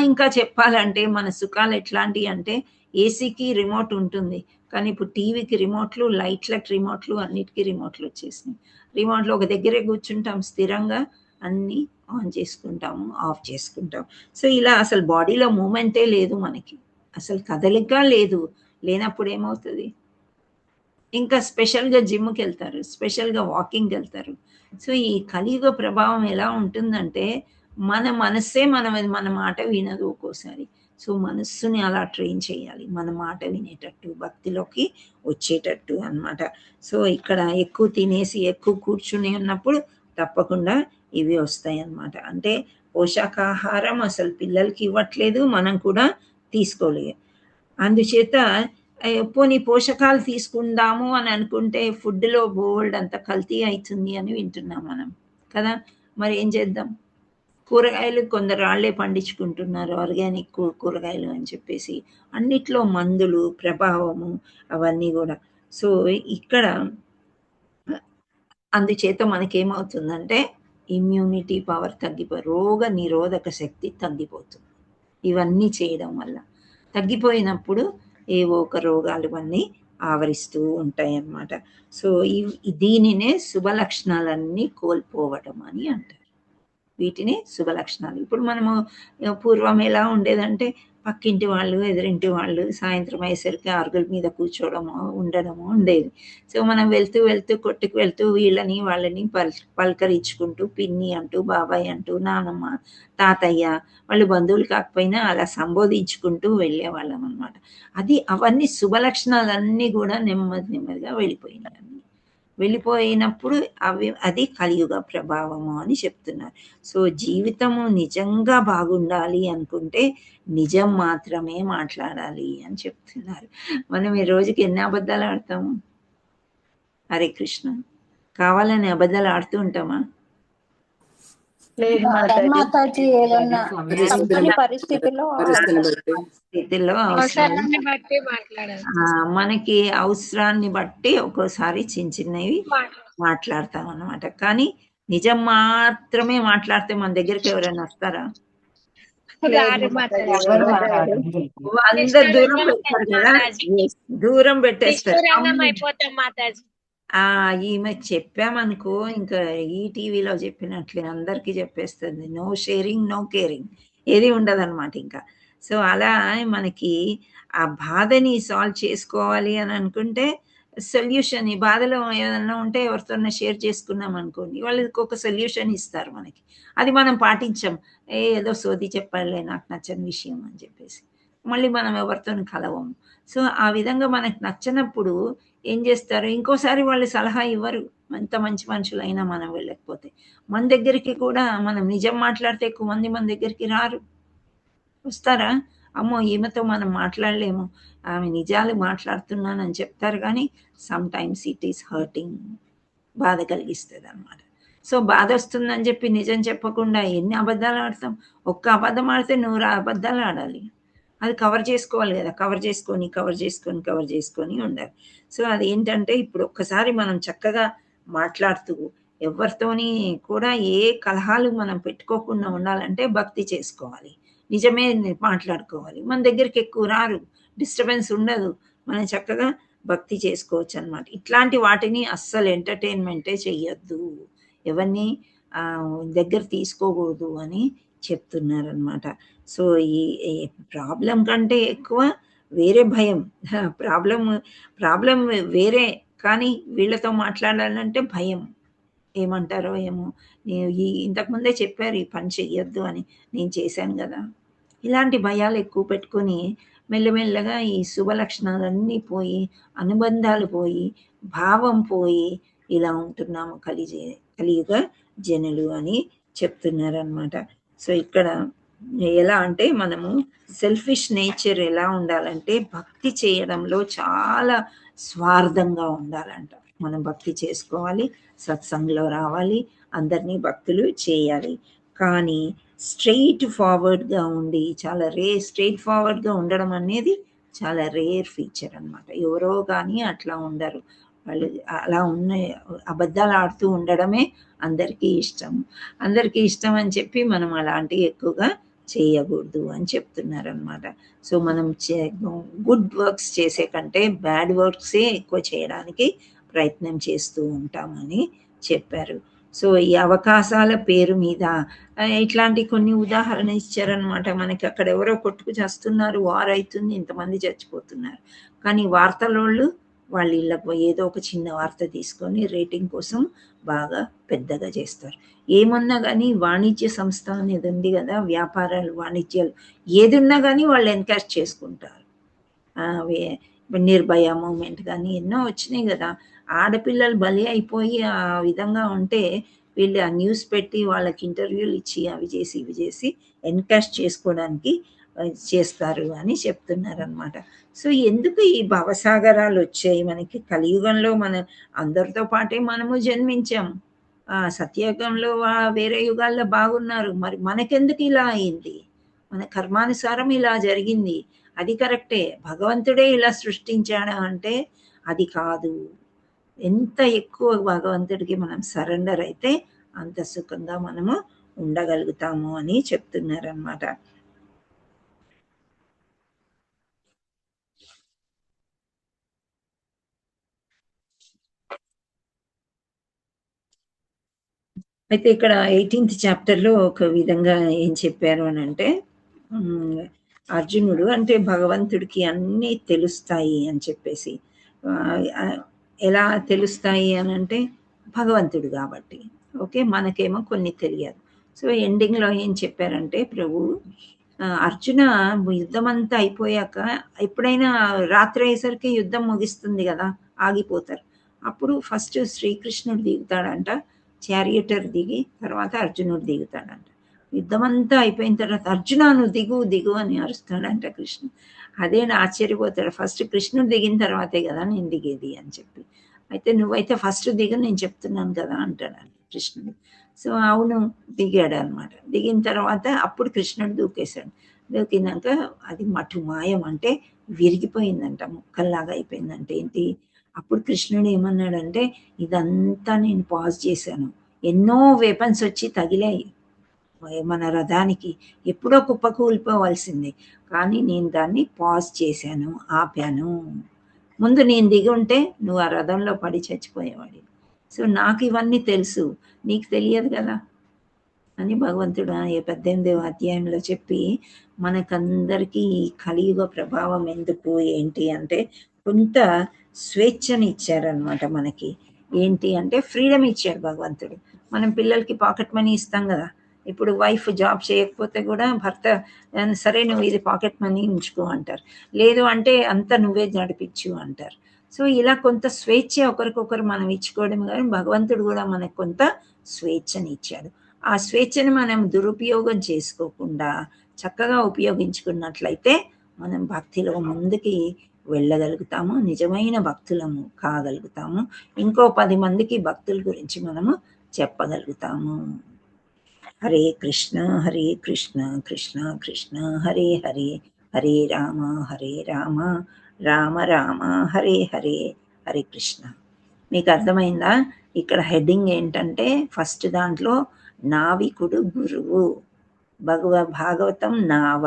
ఇంకా చెప్పాలంటే మన సుఖాలు ఎట్లాంటివి అంటే, ఏసీకి రిమోట్ ఉంటుంది, కానీ ఇప్పుడు టీవీకి రిమోట్లు, లైట్లకు రిమోట్లు, అన్నిటికీ రిమోట్లు వచ్చేసినాయి. రిమోట్లో ఒక దగ్గరే కూర్చుంటాం స్థిరంగా, అన్నీ ఆన్ చేసుకుంటాము, ఆఫ్ చేసుకుంటాం. సో ఇలా అసలు బాడీలో మూమెంటే లేదు మనకి, అసలు కదలిక లేదు. లేనప్పుడు ఏమవుతుంది, ఇంకా స్పెషల్గా జిమ్కి వెళ్తారు, స్పెషల్గా వాకింగ్కి వెళ్తారు. సో ఈ కలియుగ ప్రభావం ఎలా ఉంటుందంటే, మన మనస్సే మన మాట వినదు ఒక్కోసారి. సో మనస్సుని అలా ట్రైన్ చేయాలి, మన మాట వినేటట్టు, భక్తిలోకి వచ్చేటట్టు అన్నమాట. సో ఇక్కడ ఎక్కువ తినేసి ఎక్కువ కూర్చుని ఉన్నప్పుడు తప్పకుండా ఇవి వస్తాయి అన్నమాట. అంటే పోషకాహారం అసలు పిల్లలకి ఇవ్వట్లేదు, మనం కూడా తీసుకోలేదు. అందుచేత పోనీ పోషకాలు తీసుకుందాము అని అనుకుంటే ఫుడ్లో బోల్డ్ అంత కల్తీ అవుతుంది అని వింటున్నాం మనం కదా. మరి ఏం చేద్దాం, కూరగాయలు కొందరు రాళ్లే పండించుకుంటున్నారు, ఆర్గానిక్ కూరగాయలు అని చెప్పేసి, అన్నిట్లో మందులు ప్రభావము అవన్నీ కూడా. సో ఇక్కడ అందుచేత మనకేమవుతుందంటే ఇమ్యూనిటీ పవర్ రోగ నిరోధక శక్తి తగ్గిపోతుంది. ఇవన్నీ చేయడం వల్ల తగ్గిపోయినప్పుడు ఏవో ఒక రోగాలు అన్నీ ఆవరిస్తూ ఉంటాయి అన్నమాట. సో దీనినే శుభ లక్షణాలన్నీ కోల్పోవడం అని అంటారు. వీటిని శుభ లక్షణాలు. ఇప్పుడు మనము పూర్వం ఎలా ఉండేదంటే, పక్కింటి వాళ్ళు, ఎదురింటి వాళ్ళు సాయంత్రం అయ్యేసరికి అరుగుల మీద కూర్చోవడము, ఉండడము ఉండేది. సో మనం వెళ్తూ కొట్టుకు వెళ్తూ వీళ్ళని వాళ్ళని పలకరించుకుంటూ, పిన్ని అంటూ, బాబాయ్ అంటూ, నానమ్మ, తాతయ్య, వాళ్ళు బంధువులు కాకపోయినా అలా సంబోధించుకుంటూ వెళ్ళేవాళ్ళం అనమాట. అవన్నీ శుభ లక్షణాలన్నీ కూడా నెమ్మదిగా వెళ్ళిపోయినప్పుడు అది కలియుగ ప్రభావము అని చెప్తున్నారు. సో జీవితము నిజంగా బాగుండాలి అనుకుంటే నిజం మాత్రమే మాట్లాడాలి అని చెప్తున్నారు. మనం ఈ రోజుకి ఎన్ని అబద్ధాలు ఆడతాము? హరే కృష్ణ. కావాలని అబద్ధాలు ఆడుతూ ఉంటామా? మాతాజీ ఏదన్నా తప్పని పరిస్థితిలో మనకి అవసరాన్ని బట్టి ఒక్కోసారి చిన్నవి మాట్లాడతాం అన్నమాట. కానీ నిజం మాత్రమే మాట్లాడితే మన దగ్గరికి ఎవరైనా వస్తారా? రారు మాతాజీ. ఎవరు రారు. అందరు దూరం పెడతారు కదా. Yes, దూరం పెట్టేస్తారు. నిష్ఠురంగం అయిపోతాం మాతాజీ. ఈమె చెప్పామనుకో ఇంకా ఈ టీవీలో చెప్పినట్లే అందరికి చెప్పేస్తుంది. నో షేరింగ్, నో కేరింగ్, ఏది ఉండదన్నమాట ఇంకా. సో అలా మనకి ఆ బాధని సాల్వ్ చేసుకోవాలి అని అనుకుంటే సొల్యూషన్, ఈ బాధలో ఏదన్నా ఉంటే ఎవరితోన్నా షేర్ చేసుకున్నాం అనుకోండి, వాళ్ళకి ఒక సొల్యూషన్ ఇస్తారు మనకి. అది మనం పాటించాం, ఏదో సోది చెప్పాలే నాకు నచ్చని విషయం అని చెప్పేసి మళ్ళీ మనం ఎవరితో కలవము. సో ఆ విధంగా మనకు నచ్చనప్పుడు ఏం చేస్తారు, ఇంకోసారి వాళ్ళు సలహా ఇవ్వరు. ఎంత మంచి మనుషులైనా మనం వెళ్ళకపోతే మన దగ్గరికి కూడా మనం నిజం మాట్లాడితే ఎక్కువ మంది మన దగ్గరికి రారు. వస్తారా, అమ్మో ఈమెతో మనం మాట్లాడలేము, ఆమె నిజాలు మాట్లాడుతున్నానని చెప్తారు, కానీ some times it is hurting, బాధ కలిగిస్తుంది అనమాట. సో బాధ వస్తుందని చెప్పి నిజం చెప్పకుండా ఎన్ని అబద్ధాలు ఆడతాం. ఒక్క అబద్ధం ఆడితే 100 అబద్ధాలు ఆడాలి. అది కవర్ చేసుకోవాలి కదా, కవర్ చేసుకొని ఉండాలి. సో అది ఏంటంటే ఇప్పుడు ఒక్కసారి మనం చక్కగా మాట్లాడుతూ ఎవరితోని కూడా ఏ కలహాలు మనం పెట్టుకోకుండా ఉండాలంటే భక్తి చేసుకోవాలి, నిజమే మాట్లాడుకోవాలి. మన దగ్గరికి ఎక్కువ రారు, డిస్టర్బెన్స్ ఉండదు, మనం చక్కగా భక్తి చేసుకోవచ్చు అనమాట. ఇట్లాంటి వాటిని అస్సలు ఎంటర్టైన్మెంటే చెయ్యొద్దు, ఎవరిని దగ్గర తీసుకోకూడదు అని చెప్తున్నారనమాట. సో ఈ ప్రాబ్లం కంటే ఎక్కువ వేరే భయం. ప్రాబ్లం వేరే, కానీ వీళ్ళతో మాట్లాడాలంటే భయం. ఏమంటారో ఏమో, ఇంతకుముందే చెప్పారు ఈ పని చెయ్యొద్దు అని, నేను చేశాను కదా. ఇలాంటి భయాలు ఎక్కువ పెట్టుకొని మెల్లమెల్లగా ఈ శుభ లక్షణాలన్నీ పోయి, అనుబంధాలు పోయి, భావం పోయి ఇలా ఉంటున్నాము కలియుగ జనులు అని చెప్తున్నారనమాట. సో ఇక్కడ ఎలా అంటే మనము సెల్ఫిష్ నేచర్ ఎలా ఉండాలంటే భక్తి చేయడంలో చాలా స్వార్థంగా ఉండాలంట. మనం భక్తి చేసుకోవాలి, సత్సంగంలో రావాలి, అందరినీ భక్తులు చేయాలి, కానీ స్ట్రెయిట్ ఫార్వర్డ్గా ఉండి చాలా స్ట్రెయిట్ ఫార్వర్డ్గా ఉండడం అనేది చాలా రేర్ ఫీచర్ అనమాట. ఎవరో కానీ అట్లా ఉండరు, వాళ్ళు అలా ఉన్న అబద్ధాలు ఆడుతూ ఉండడమే అందరికీ ఇష్టం అని చెప్పి మనం అలాంటివి ఎక్కువగా చేయకూడదు అని చెప్తున్నారు అనమాట. సో మనం గుడ్ వర్క్స్ చేసే కంటే బ్యాడ్ వర్క్సే ఎక్కువ చేయడానికి ప్రయత్నం చేస్తూ ఉంటామని చెప్పారు. సో ఈ అవకాశాల పేరు మీద ఇట్లాంటి కొన్ని ఉదాహరణ ఇచ్చారనమాట. మనకి అక్కడ ఎవరో కొట్టుకు చేస్తున్నారు, వార్ అవుతుంది, ఇంతమంది చచ్చిపోతున్నారు, కానీ వార్తలోళ్ళు వాళ్ళ ఇళ్ళకు ఏదో ఒక చిన్న వార్త తీసుకొని రేటింగ్ కోసం బాగా పెద్దగా చేస్తారు. ఏమన్నా కానీ వాణిజ్య సంస్థ అనేది ఉంది కదా, వ్యాపారాలు వాణిజ్యాలు ఏది ఉన్నా కానీ వాళ్ళు ఎన్కరేజ్ చేసుకుంటారు. నిర్భయ మూమెంట్ కానీ ఎన్నో వచ్చినాయి కదా, ఆడపిల్లలు బలి అయిపోయి ఆ విధంగా ఉంటే వీళ్ళు ఆ న్యూస్ పెట్టి వాళ్ళకి ఇంటర్వ్యూలు ఇచ్చి అవి చేసి ఎన్కరేజ్ చేసుకోవడానికి చేస్తారు అని చెప్తున్నారు అనమాట. సో ఎందుకు ఈ భవసాగరాలు వచ్చాయి మనకి కలియుగంలో? మన అందరితో పాటే మనము జన్మించాం. సత్యయుగంలో వేరే యుగాల్లో బాగున్నారు, మరి మనకెందుకు ఇలా అయింది? మన కర్మానుసారం ఇలా జరిగింది, అది కరెక్టే. భగవంతుడే ఇలా సృష్టించాడా అంటే అది కాదు. ఎంత ఎక్కువ భగవంతుడికి మనం సరెండర్ అయితే అంత సుఖంగా మనము ఉండగలుగుతాము అని చెప్తున్నారన్నమాట. అయితే ఇక్కడ 18th చాప్టర్లో ఒక విధంగా ఏం చెప్పారు అని అంటే, అర్జునుడు అంటే భగవంతుడికి అన్నీ తెలుస్తాయి అని చెప్పేసి, ఎలా తెలుస్తాయి అని అంటే భగవంతుడు కాబట్టి, ఓకే, మనకేమో కొన్ని తెలియదు. సో ఎండింగ్లో ఏం చెప్పారంటే ప్రభు, అర్జున యుద్ధం అంతా అయిపోయాక ఎప్పుడైనా రాత్రి అయ్యేసరికి యుద్ధం ముగిస్తుంది కదా, ఆగిపోతారు. అప్పుడు ఫస్ట్ శ్రీకృష్ణుడు దిగుతాడంట, చారియటర్ దిగి తర్వాత అర్జునుడు దిగుతాడంట. యుద్ధం అంతా అయిపోయిన తర్వాత అర్జున నువ్వు దిగు అని అరుస్తాడంట కృష్ణుడు. అదే ఆశ్చర్యపోతాడు, ఫస్ట్ కృష్ణుడు దిగిన తర్వాతే కదా నేను దిగేది అని చెప్పి. అయితే నువ్వైతే ఫస్ట్ దిగు, నేను చెప్తున్నాను కదా అంటాడు కృష్ణుడు. సో అవును దిగాడు అనమాట. దిగిన తర్వాత అప్పుడు కృష్ణుడు దూకేశాడు. దూకినాక అది మటు మాయం అంటే విరిగిపోయిందంట, ముక్కల్లాగా అయిపోయిందంటే ఏంటి. అప్పుడు కృష్ణుడు ఏమన్నాడంటే, ఇదంతా నేను పాజ్ చేశాను, ఎన్నో వెపన్స్ వచ్చి తగిలాయి, మన రథానికి ఎప్పుడో కుప్పకూలిపోవాల్సిందే, కానీ నేను దాన్ని పాజ్ చేశాను, ఆపాను. ముందు నేను దిగి ఉంటే నువ్వు ఆ రథంలో పడి చచ్చిపోయేవాడి. సో నాకు ఇవన్నీ తెలుసు, నీకు తెలియదు కదా అని భగవంతుడు 18వ అధ్యాయంలో చెప్పి మనకందరికీ ఈ కలియుగ ప్రభావం ఎందుకు ఏంటి అంటే కొంత స్వేచ్ఛని ఇచ్చారనమాట. మనకి ఏంటి అంటే ఫ్రీడమ్ ఇచ్చాడు భగవంతుడు. మనం పిల్లలకి పాకెట్ మనీ ఇస్తాం కదా, ఇప్పుడు వైఫ్ జాబ్ చేయకపోతే కూడా భర్త సరే నువ్వు ఇది పాకెట్ మనీ ఉంచుకో అంటారు, లేదు అంటే అంతా నువ్వే నడిపించు అంటారు. సో ఇలా కొంత స్వేచ్ఛ ఒకరికొకరు మనం ఇచ్చుకోవడం, కానీ భగవంతుడు కూడా మనకు కొంత స్వేచ్ఛని ఇచ్చాడు. ఆ స్వేచ్ఛను మనం దురుపయోగం చేసుకోకుండా చక్కగా ఉపయోగించుకున్నట్లయితే మనం భక్తిలో ముందుకి వెళ్ళగలుగుతాము, నిజమైన భక్తులము కాగలుగుతాము, ఇంకో 10 మందికి భక్తుల గురించి మనము చెప్పగలుగుతాము. హరే కృష్ణ కృష్ణ కృష్ణ హరే హరే, హరే రామ రామ రామ హరే హరే, హరే కృష్ణ. మీకు అర్థమైందా? ఇక్కడ హెడ్డింగ్ ఏంటంటే ఫస్ట్ దాంట్లో నావికుడు గురువు, భాగవతం నావ.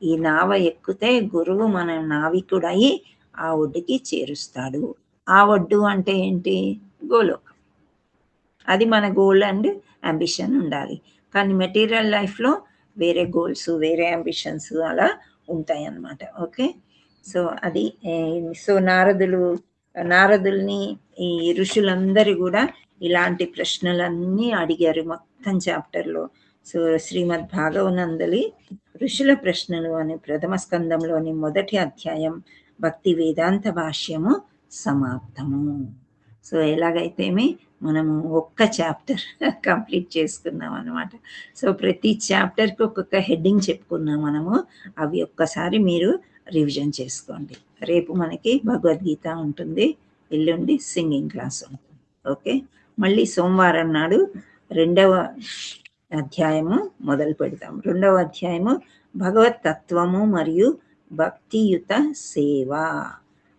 ఈ నావ ఎక్కితే గురువు మన నావికుడయి ఆ ఒడ్డుకి చేరుస్తాడు. ఆ ఒడ్డు అంటే ఏంటి? గోలోకం. అది మన గోల్ అండ్ అంబిషన్ ఉండాలి. కానీ మెటీరియల్ లైఫ్లో వేరే గోల్స్, వేరే అంబిషన్స్ అలా ఉంటాయి అన్నమాట. ఓకే, సో అది. సో నారదుల్ని ఈ ఋషులందరూ కూడా ఇలాంటి ప్రశ్నలన్నీ అడిగారు మొత్తం చాప్టర్లో. సో శ్రీమద్ భాగవనందలి ఋషుల ప్రశ్నలు అనే ప్రథమ స్కందంలోని మొదటి అధ్యాయం భక్తి వేదాంత భాష్యము సమాప్తము. సో ఎలాగైతేమి మనము ఒక్క చాప్టర్ కంప్లీట్ చేసుకున్నాం అనమాట. సో ప్రతి చాప్టర్కి ఒక్కొక్క హెడ్డింగ్ చెప్పుకున్నాం మనము. అవి ఒక్కసారి మీరు రివిజన్ చేసుకోండి. రేపు మనకి భగవద్గీత ఉంటుంది, ఎల్లుండి సింగింగ్ క్లాస్ ఉంటుంది. ఓకే, మళ్ళీ సోమవారం నాడు 2వ అధ్యాయము మొదలు పెడతాం. 2వ అధ్యాయము భగవత్ తత్వము మరియు భక్తియుత సేవ.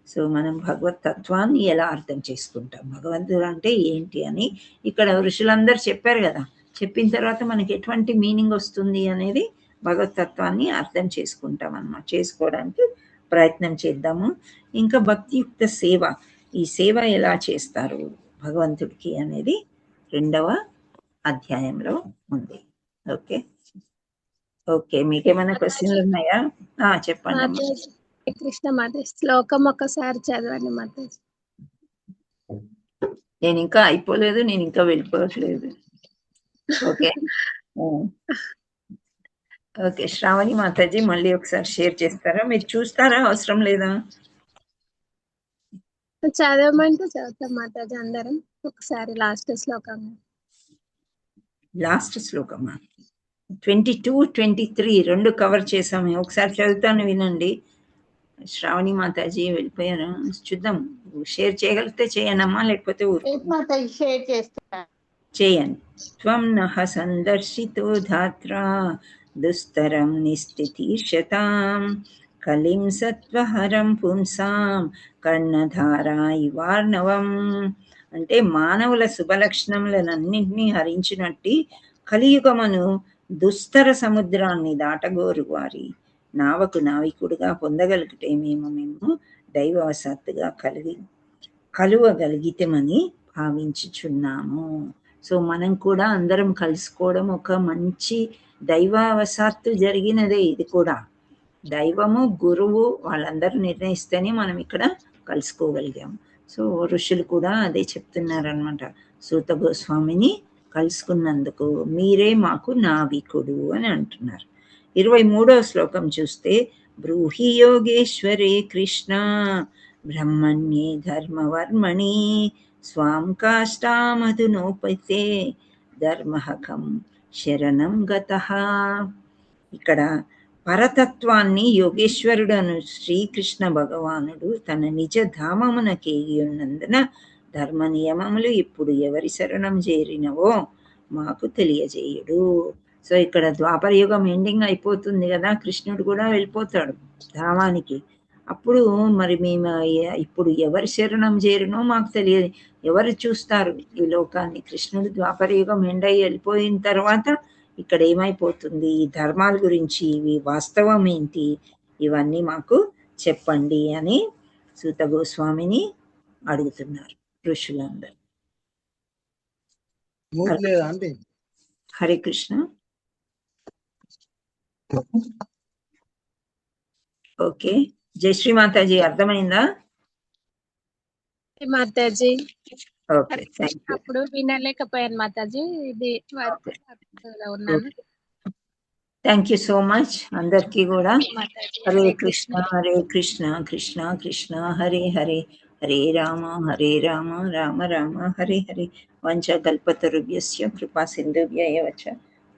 సో మనం భగవత్ తత్వాన్ని ఎలా అర్థం చేసుకుంటాం, భగవంతుడు అంటే ఏంటి అని ఇక్కడ ఋషులందరూ చెప్పారు కదా. చెప్పిన తర్వాత మనకి ఎటువంటి మీనింగ్ వస్తుంది అనేది భగవత్ తత్వాన్ని అర్థం చేసుకుంటాం అన్నమాట. చేసుకోవడానికి ప్రయత్నం చేద్దాము. ఇంకా భక్తియుక్త సేవ, ఈ సేవ ఎలా చేస్తారు భగవంతుడికి అనేది 2వ అధ్యాయంలో ఉంది. ఓకే ఓకే, మీకేమైనా క్వశ్చన్లు ఉన్నాయా? చెప్పండి. కృష్ణ మాత శ్లోకం ఒకసారి చదవండి మాతాజీ. నేను ఇంకా అయిపోలేదు, నేను ఇంకా వెళ్ళిపోవట్లేదు. ఓకే ఓకే, శ్రావణి మాతాజీ మళ్ళీ ఒకసారి షేర్ చేస్తారా? మీరు చూస్తారా? అవసరం లేదా? చదవమంటే చదువుతాం మాతాజీ అందరం ఒకసారి. లాస్ట్ శ్లోకమా? 22, 23 రెండు కవర్ చేసాము. ఒకసారి చదువుతాను, వినండి. శ్రావణి మాతాజీ వెళ్ళిపోయారు, చూద్దాం. షేర్ చేయగలిగితే చేయనమ్మా, లేకపోతే షేర్ చేస్తా. చేయండి. త్వం నః సందర్శితో ధాత్రా దుస్తరం నిస్థితిషతాం కలిం సత్వహరం పుంసాం కర్ణధారా ఇవార్ణవం. అంటే మానవుల శుభలక్షణములనన్నింటినీ హరించినట్టి కలియుగమును దుస్తర సముద్రాన్ని దాటగోరు వారి నావకు నావికుడుగా పొందగలిగితే మేము దైవవశాత్తుగా కలువగలిగితమని భావించుచున్నాము. సో మనం కూడా అందరం కలుసుకోవడం ఒక మంచి దైవవశాత్తు జరిగినదే. ఇది కూడా దైవము, గురువు వాళ్ళందరూ నిర్ణయిస్తేనే మనం ఇక్కడ కలుసుకోగలిగాము. సో ఋషులు కూడా అదే చెప్తున్నారనమాట. సూత గోస్వామిని కలుసుకున్నందుకు మీరే మాకు నావికుడు అని అంటున్నారు. 23వ శ్లోకం చూస్తే బ్రూహి యోగేశ్వరే కృష్ణ బ్రహ్మణ్యే ధర్మవర్మణి స్వాం కాష్టామధునోపతే ధర్మహకం శరణం గతః. ఇక్కడ పరతత్వాన్ని యోగేశ్వరుడను శ్రీకృష్ణ భగవానుడు తన నిజ ధామమునకేగి ఉన్నందున ధర్మ నియమములు ఇప్పుడు ఎవరి శరణం చేరినవో మాకు తెలియజేయుడు. సో ఇక్కడ ద్వాపరయుగం ఎండింగ్ అయిపోతుంది కదా, కృష్ణుడు కూడా వెళ్ళిపోతాడు ధామానికి. అప్పుడు మరి మేము ఇప్పుడు ఎవరి శరణం చేరినో మాకు తెలియదు. ఎవరు చూస్తారు ఈ లోకాన్ని? కృష్ణుడు ద్వాపరయుగం ఎండ్ అయ్యి వెళ్ళిపోయిన తర్వాత ఇక్కడ ఏమైపోతుంది, ఈ ధర్మాల గురించి ఇవి వాస్తవం ఏంటి, ఇవన్నీ మాకు చెప్పండి అని సూత గోస్వామిని అడుగుతున్నారు ఋషులందరూ. హరే కృష్ణ. ఓకే, జయశ్రీ మాతాజీ అర్థమైందా? Mataji okay, thank you. అప్పుడు వినలేకపోయాను మాతాజీ, ఇది ఉన్నాను. థ్యాంక్ యూ సో మచ్ అందరికీ కూడా. మాతాజీ హరే కృష్ణ హరే కృష్ణ కృష్ణ కృష్ణ హరే హరే, హరే రామ రామ రామ హరే హరే. వంచకల్పతరుభ్యస్య కృపా సింధుభ్యయ వచ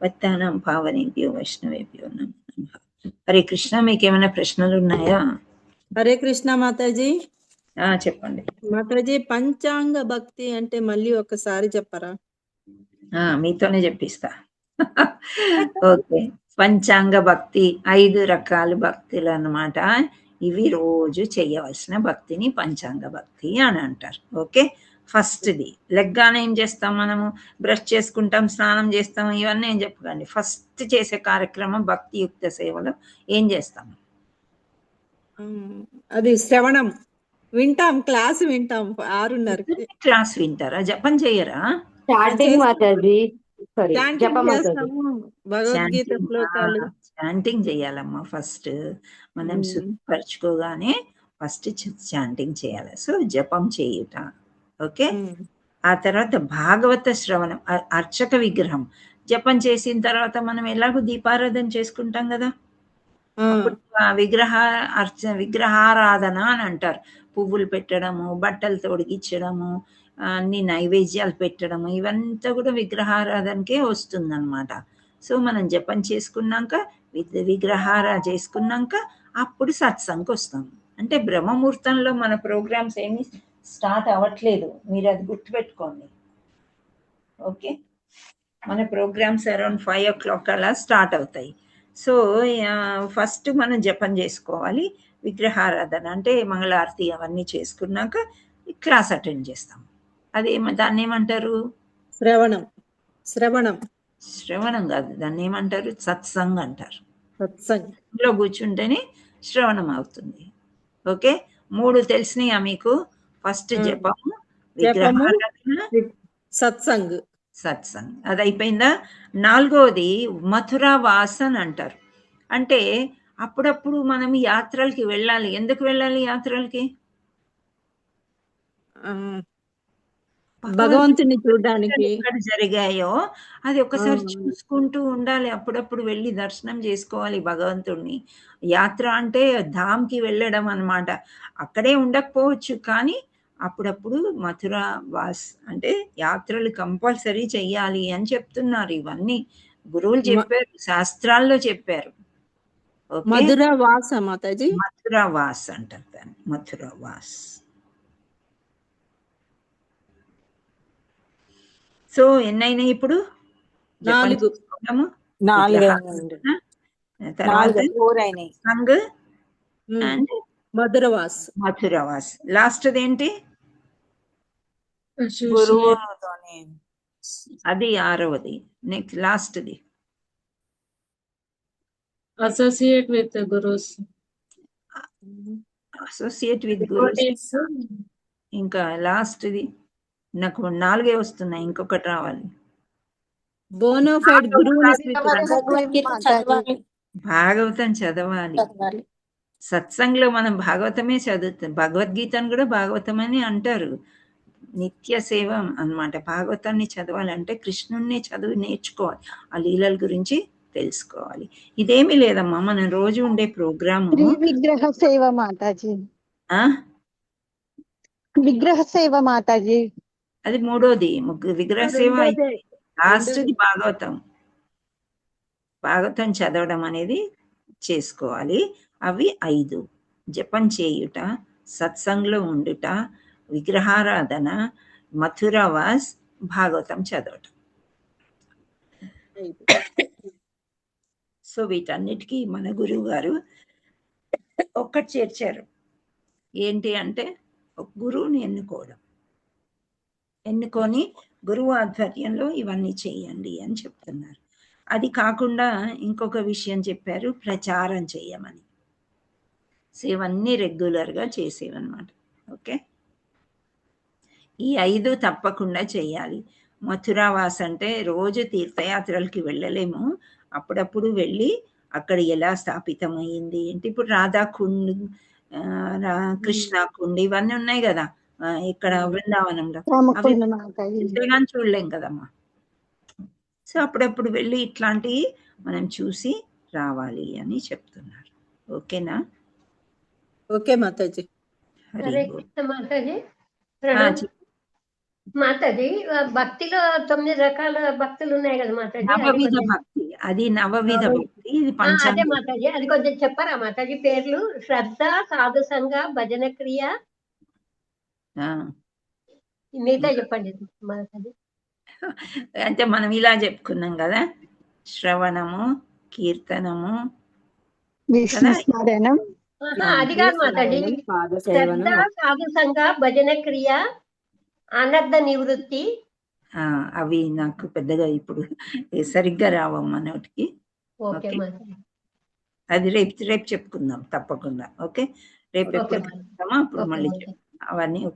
పత్తానాం పావనేభ్యో వైష్ణవేభ్యో నమః. హరే కృష్ణ. మీకు ఏమైనా ప్రశ్నలు ఉన్నాయా? హరే కృష్ణ మాతాజీ. చెప్పండి మాతాజీ, పంచాంగ భక్తి అంటే మళ్ళీ ఒకసారి చెప్పరా? మీతోనే చెప్పిస్తా. ఓకే, పంచాంగ భక్తి 5 రకాల భక్తులు అన్నమాట. ఇవి రోజు చేయవలసిన భక్తిని పంచాంగ భక్తి అని అంటారు. ఓకే, ఫస్ట్ది లెగ్గానే ఏం చేస్తాం మనము? బ్రష్ చేసుకుంటాం, స్నానం చేస్తాం, ఇవన్నీ ఏం చెప్పకండి. ఫస్ట్ చేసే కార్యక్రమం భక్తియుక్త సేవలో ఏం చేస్తాం? అది శ్రవణం వింటాం, క్లాస్ వింటాం. 6:30 క్లాస్ వింటారా? జపం చేయరా? భగవద్గీత శ్లోకాలు చాంటింగ్ చేయాలమ్మా. ఫస్ట్ మనం శుద్ధిపరచుకోగానే ఫస్ట్ చాంటింగ్ చేయాలి. సో జపం చేయుట. ఓకే, ఆ తర్వాత భాగవత శ్రవణం, అర్చక విగ్రహం. జపం చేసిన తర్వాత మనం ఎలాగో దీపారాధన చేసుకుంటాం కదా, అప్పుడు విగ్రహారాధన అని అంటారు. పువ్వులు పెట్టడము, బట్టలు తొడిగించడము, అన్ని నైవేద్యాలు పెట్టడము, ఇవంతా కూడా విగ్రహారాధనకే వస్తుందన్నమాట. సో మనం జపం చేసుకున్నాక, విగ్రహారాధన చేసుకున్నాక అప్పుడు సత్సంగకి వస్తాం. అంటే బ్రహ్మముహూర్తంలో మన ప్రోగ్రామ్స్ ఏమి స్టార్ట్ అవ్వట్లేదు, మీరు అది గుర్తుపెట్టుకోండి. ఓకే, మన ప్రోగ్రామ్స్ అరౌండ్ 5 o'clock అలా స్టార్ట్ అవుతాయి. సో ఫస్ట్ మనం జపం చేసుకోవాలి. విగ్రహారాధన అంటే మంగళారతి అవన్నీ చేసుకున్నాక క్లాస్ అటెండ్ చేస్తాం. దాన్ని ఏమంటారు? శ్రవణం. శ్రవణం శ్రవణం కాదు, దాన్ని ఏమంటారు? సత్సంగ్ అంటారు. సత్సంగ్లో కూర్చుంటేనే శ్రవణం అవుతుంది. ఓకే, 3 తెలిసినాయా మీకు? ఫస్ట్ జపము, విగ్రహారాధన, సత్సంగ్. అది అయిపోయిందా? 4వది మథురా వాసన్ అంటారు. అంటే అప్పుడప్పుడు మనం యాత్రలకి వెళ్ళాలి. ఎందుకు వెళ్ళాలి యాత్రలకి? భగవంతుని చూడడానికి. ఎక్కడ జరిగాయో అది ఒకసారి చూసుకుంటూ ఉండాలి. అప్పుడప్పుడు వెళ్ళి దర్శనం చేసుకోవాలి భగవంతుడిని. యాత్ర అంటే ధామ్కి వెళ్ళడం అన్నమాట. అక్కడే ఉండకపోవచ్చు, కానీ అప్పుడప్పుడు మథురా వాస్ అంటే యాత్రలు కంపల్సరీ చెయ్యాలి అని చెప్తున్నారు. ఇవన్నీ గురువులు చెప్పారు, శాస్త్రాల్లో చెప్పారు. మధురా వాస్ మాతాజీ. మథురా వాస్ అంటారు దాన్ని, మథురా వాస్. సో ఎన్నైనాయి ఇప్పుడు? 4. తర్వాత సంగ్ అండ్ మధురవాస్. మథురవాస్. లాస్ట్ ఏంటి? అది 6వది. నెక్స్ట్ లాస్ట్ది associate with gurus. Associate with gurus. ఇంకా లాస్ట్ది నాకు 4 వస్తున్నాయి, ఇంకొకటి రావాలి. బోనోఫైడ్ గురువుని భాగవతం చదవాలి. సత్సంగ్లో మనం భాగవతమే చదువుతాం. భగవద్గీతను కూడా భాగవతం అని అంటారు. నిత్య సేవ అన్నమాట. భాగవతాన్ని చదవాలంటే కృష్ణుణ్ణి చదువు నేర్చుకోవాలి, ఆ లీలల గురించి తెలుసుకోవాలి. ఇదేమీ లేదమ్మా, మనం రోజు ఉండే ప్రోగ్రాము విగ్రహ సేవ మాతాజీ. విగ్రహ సేవ మాతాజీ, అది 3వది. విగ్రహ సేవ లాస్ట్ది భాగవతం చదవడం అనేది చేసుకోవాలి. అవి 5: జపం చేయుట, సత్సంగ్లో ఉండుట, విగ్రహారాధన, మథురవాస్, భాగవతం చదవటం. సో వీటన్నిటికీ మన గురువు గారు ఒక్కటి చేర్చారు. ఏంటి అంటే ఒక గురువుని ఎన్నుకొని గురువు ఆధ్వర్యంలో ఇవన్నీ చేయండి అని చెప్తున్నారు. అది కాకుండా ఇంకొక విషయం చెప్పారు, ప్రచారం చేయమని. సో ఇవన్నీ రెగ్యులర్గా చేసేవన్నమాట. ఓకే, ఈ 5 తప్పకుండా చేయాలి. మథురావాస్ అంటే రోజు తీర్థయాత్రలకి వెళ్ళలేము, అప్పుడప్పుడు వెళ్ళి అక్కడ ఎలా స్థాపితమైంది ఏంటి. ఇప్పుడు రాధాకుండ్, కృష్ణ కుండ్ ఇవన్నీ ఉన్నాయి కదా ఇక్కడ బృందావనంలో, అవి ఇంతగాని చూడలేం కదమ్మా. సో అప్పుడప్పుడు వెళ్ళి ఇట్లాంటివి మనం చూసి రావాలి అని చెప్తున్నారు. ఓకేనా? ఓకే మాతాజీ. హరి హరే బోల్. కృష్ణ మాతాజీ. చెప్పు. మాతాజీ భక్తిలో 9 రకాల భక్తులు ఉన్నాయి కదా మాతాజీ, అది నవవిధ కొంచెం భక్తి, అది నవవిధ భక్తి, ఇది అదే పంచాంగ. మాతాజీ, అది కొంచెం చెప్పారా మాతాజీ పేర్లు? శ్రద్ధ, సాధు సంఘ, భజన క్రియ, మిగతా చెప్పండి మాతాజీ. అంటే మనం ఇలా చెప్పుకున్నాం కదా, శ్రవణము, కీర్తనము, విష్ణుస్మరణం, అది కాదు మాతాజీ, శ్రద్ధ, సాధు సంఘ, భజన క్రియ, అనర్థ నివృత్తి. అవి నాకు పెద్దగా ఇప్పుడు సరిగ్గా రావమ్మా నోటికి. Okay okay, Mataji. అది రేపు చెప్పుకుందాం తప్పకుండా. ఓకే, రేపు ఎప్పుడు చెప్తామో అప్పుడు మళ్ళీ చెప్తాం అవన్నీ. ఒక